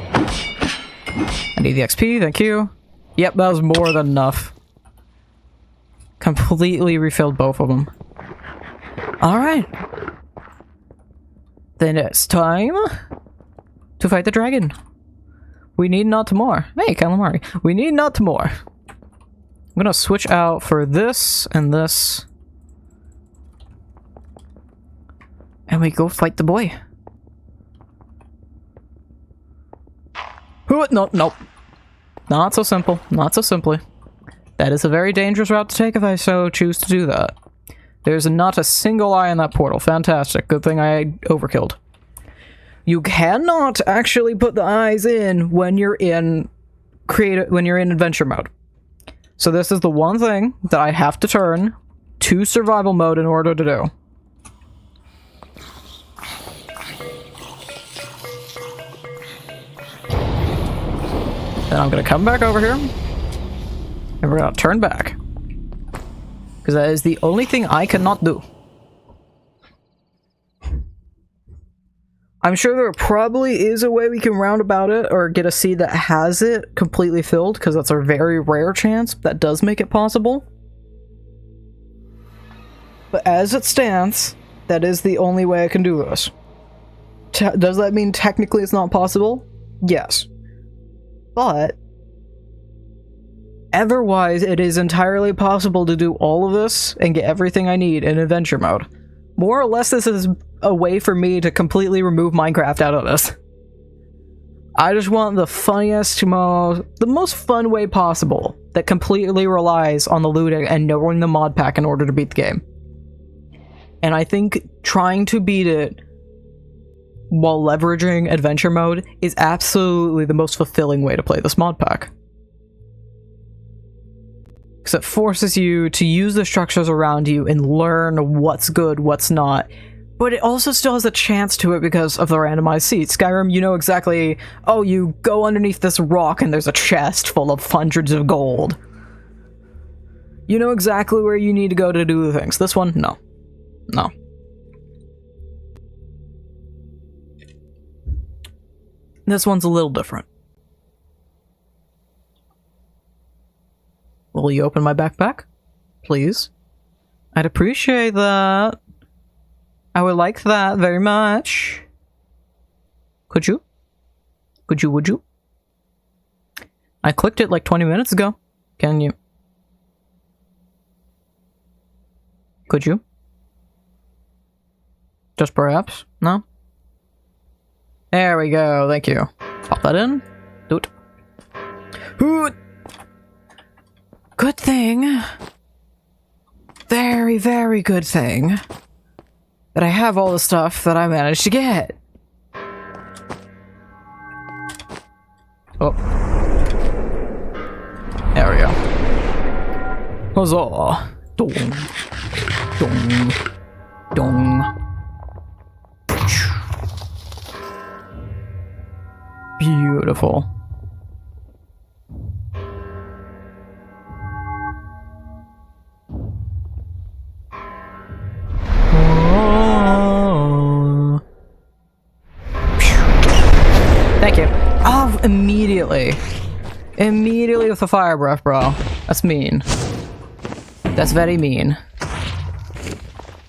I need the XP. Thank you. Yep, that was more than enough. Completely refilled both of them. Alright. Then it's time to fight the dragon. We need not more. Hey, calamari. We need not more. I'm gonna switch out for this and this. And we go fight the boy. No, nope. Not so simple. Not so simply. That is a very dangerous route to take if I so choose to do that. There's not a single eye in that portal. Fantastic. Good thing I overkilled. You cannot actually put the eyes in when you're in adventure mode. So this is the one thing that I have to turn to survival mode in order to do. Then I'm gonna come back over here, and we're gonna turn back. Because that is the only thing I cannot do. I'm sure there probably is a way we can round about it, or get a seed that has it completely filled, because that's a very rare chance. That does make it possible. But as it stands, that is the only way I can do this. Does that mean technically it's not possible? Yes. But otherwise, it is entirely possible to do all of this and get everything I need in adventure mode. More or less, this is a way for me to completely remove Minecraft out of this. I just want the funniest, the most fun way possible that completely relies on the looting and knowing the mod pack in order to beat the game. And I think trying to beat it while leveraging adventure mode is absolutely the most fulfilling way to play this mod pack. Because it forces you to use the structures around you and learn what's good, what's not. But it also still has a chance to it because of the randomized seeds. Skyrim, you know exactly, oh, you go underneath this rock and there's a chest full of hundreds of gold. You know exactly where you need to go to do the things. This one, no. No. This one's a little different. Will you open my backpack? Please? I'd appreciate that. I would like that very much. Could you? Could you, would you? I clicked it like 20 minutes ago. Can you? Could you? Just perhaps? No? There we go, thank you. Pop that in. Do it. Good thing. Very, very good thing that I have all the stuff that I managed to get. Oh. There we go. Huzzah! Dong. Dong. Dong. Beautiful. Oh. Thank you. Oh, immediately. Immediately with the fire breath, bro. That's mean. That's very mean.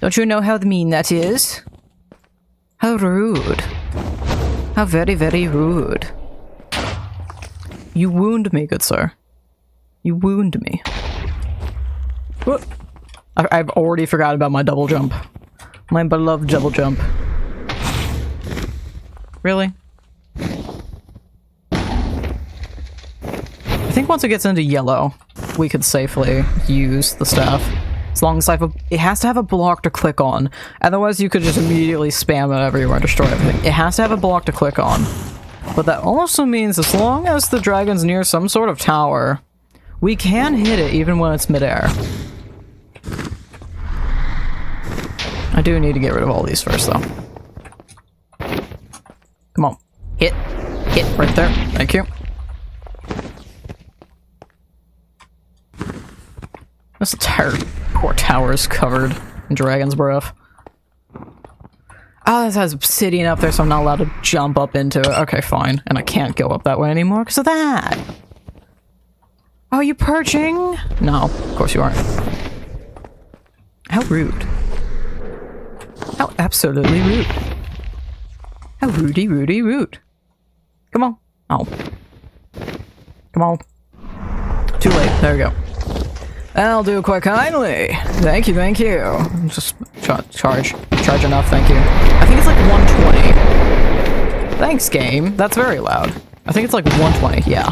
Don't you know how mean that is? How rude. How very, very rude. You wound me, good sir. You wound me. Whoop. I've already forgot about my double jump. My beloved double jump. Really? I think once it gets into yellow, we could safely use the staff. As long as it has to have a block to click on. Otherwise, you could just immediately spam it everywhere and destroy everything. It has to have a block to click on. But that also means as long as the dragon's near some sort of tower, we can hit it even when it's midair. I do need to get rid of all these first, though. Come on. Hit. Hit right there. Thank you. This entire poor tower is covered in dragon's breath. Oh, this has obsidian up there, so I'm not allowed to jump up into it. Okay, fine. And I can't go up that way anymore because of that. Oh, you perching? No, of course you aren't. How rude. How absolutely rude. How rudy, rudy, rude. Come on. Oh. Come on. Too late. There we go. I'll do quite kindly. Thank you, thank you. Just charge enough, thank you. I think it's like 120. Thanks, game. That's very loud. I think it's like 120, yeah.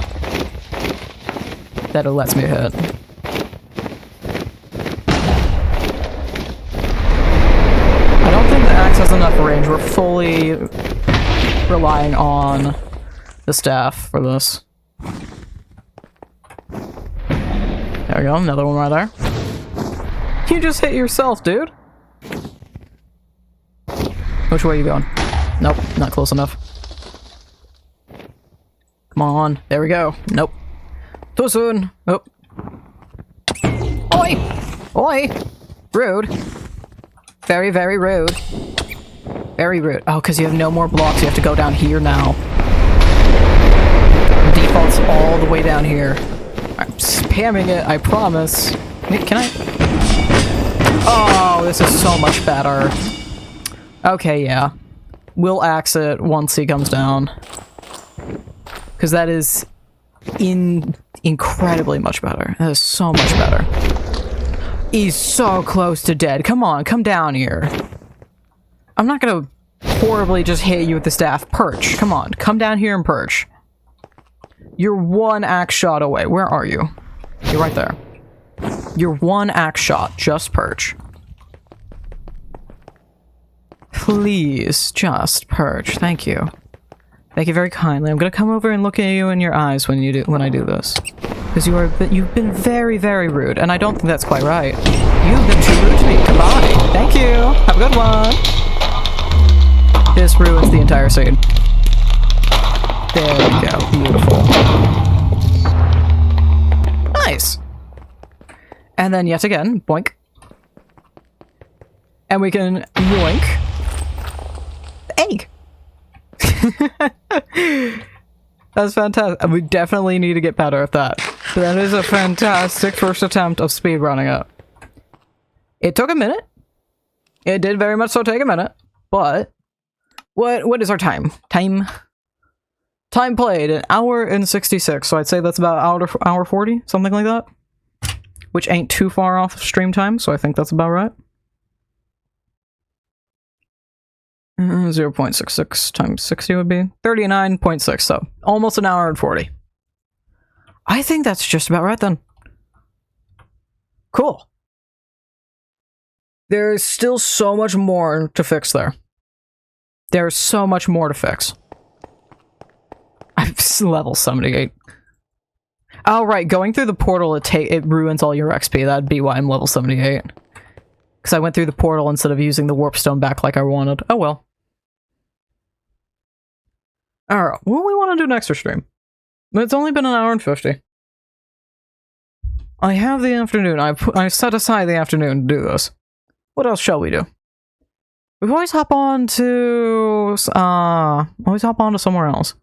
That lets me hit. I don't think the axe has enough range. We're fully relying on the staff for this. There we go, another one right there. You just hit yourself, dude. Which way are you going? Nope, not close enough. Come on, there we go. Nope. Too soon. Oh. Oi! Oi! Rude. Very, very rude. Very rude. Oh, because you have no more blocks. You have to go down here now. Default's all the way down here. I'm spamming it, I promise. Can I? Oh, this is so much better. Okay, yeah. We'll axe it once he comes down. Because that is incredibly much better. That is so much better. He's so close to dead. Come on, come down here. I'm not gonna horribly just hit you with the staff. Perch. Come on, come down here and perch. You're one axe shot away. Where are you? You're right there. You're one axe shot. Just perch. Please, just perch. Thank you. Thank you very kindly. I'm gonna come over and look at you in your eyes when I do this, because you've been very, very rude, and I don't think that's quite right. You've been too rude to me. Goodbye. Thank you. Have a good one. This ruins the entire scene. There we go. Beautiful. Nice. And then yet again, boink. And we can yoink. Egg. That's fantastic. We definitely need to get better at that. That is a fantastic first attempt of speedrunning it. It took a minute. It did very much so take a minute. But what is our time? Time played, 1 hour and 66, so I'd say that's about hour 40, something like that. Which ain't too far off of stream time, so I think that's about right. 0.66 times 60 would be 39.6, so almost 1 hour and 40. I think that's just about right then. Cool. There's still so much more to fix there. There's so much more to fix. I'm level 78. Oh, right, going through the portal, it ruins all your XP. That'd be why I'm level 78. Because I went through the portal instead of using the warp stone back like I wanted. Oh well. Alright, what do we want to do next for stream? It's only been an hour and 50. I have the afternoon. I set aside the afternoon to do this. What else shall we do? We always hop on to somewhere else.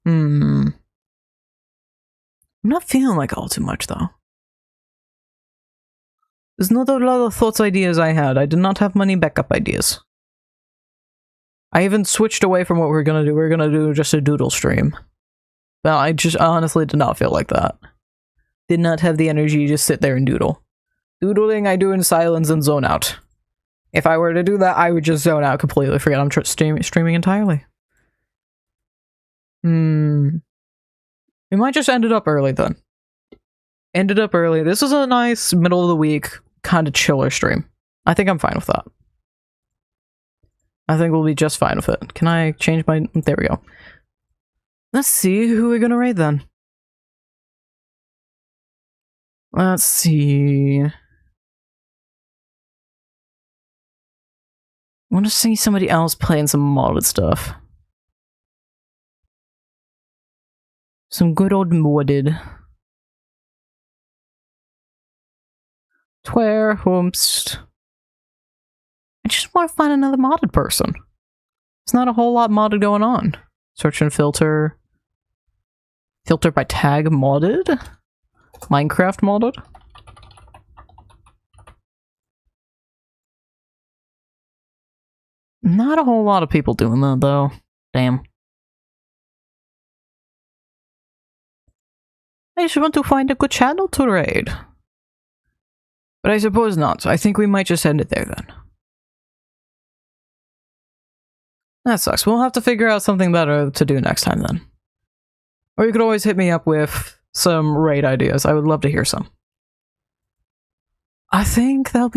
I'm not feeling like all too much though. There's not a lot of thoughts, ideas I had. I did not have many backup ideas. I even switched away from what we were gonna do. We were gonna do just a doodle stream. Well, I just honestly did not feel like that. Did not have the energy to just sit there and doodle. Doodling I do in silence and zone out. If I were to do that, I would just zone out completely. Forget I'm streaming entirely. We might just end it up early then. Ended up early. This was a nice middle of the week kind of chiller stream. I think I'm fine with that. I think we'll be just fine with it. Can I change my... There we go. Let's see who we're gonna raid then. Let's see... I want to see somebody else playing some modded stuff. Some good old modded. Tware, Humst. I just want to find another modded person. There's not a whole lot modded going on. Search and filter. Filter by tag modded? Minecraft modded? Not a whole lot of people doing that though. Damn. I just want to find a good channel to raid. But I suppose not. I think we might just end it there then. That sucks. We'll have to figure out something better to do next time then. Or you could always hit me up with some raid ideas. I would love to hear some. I think that'll be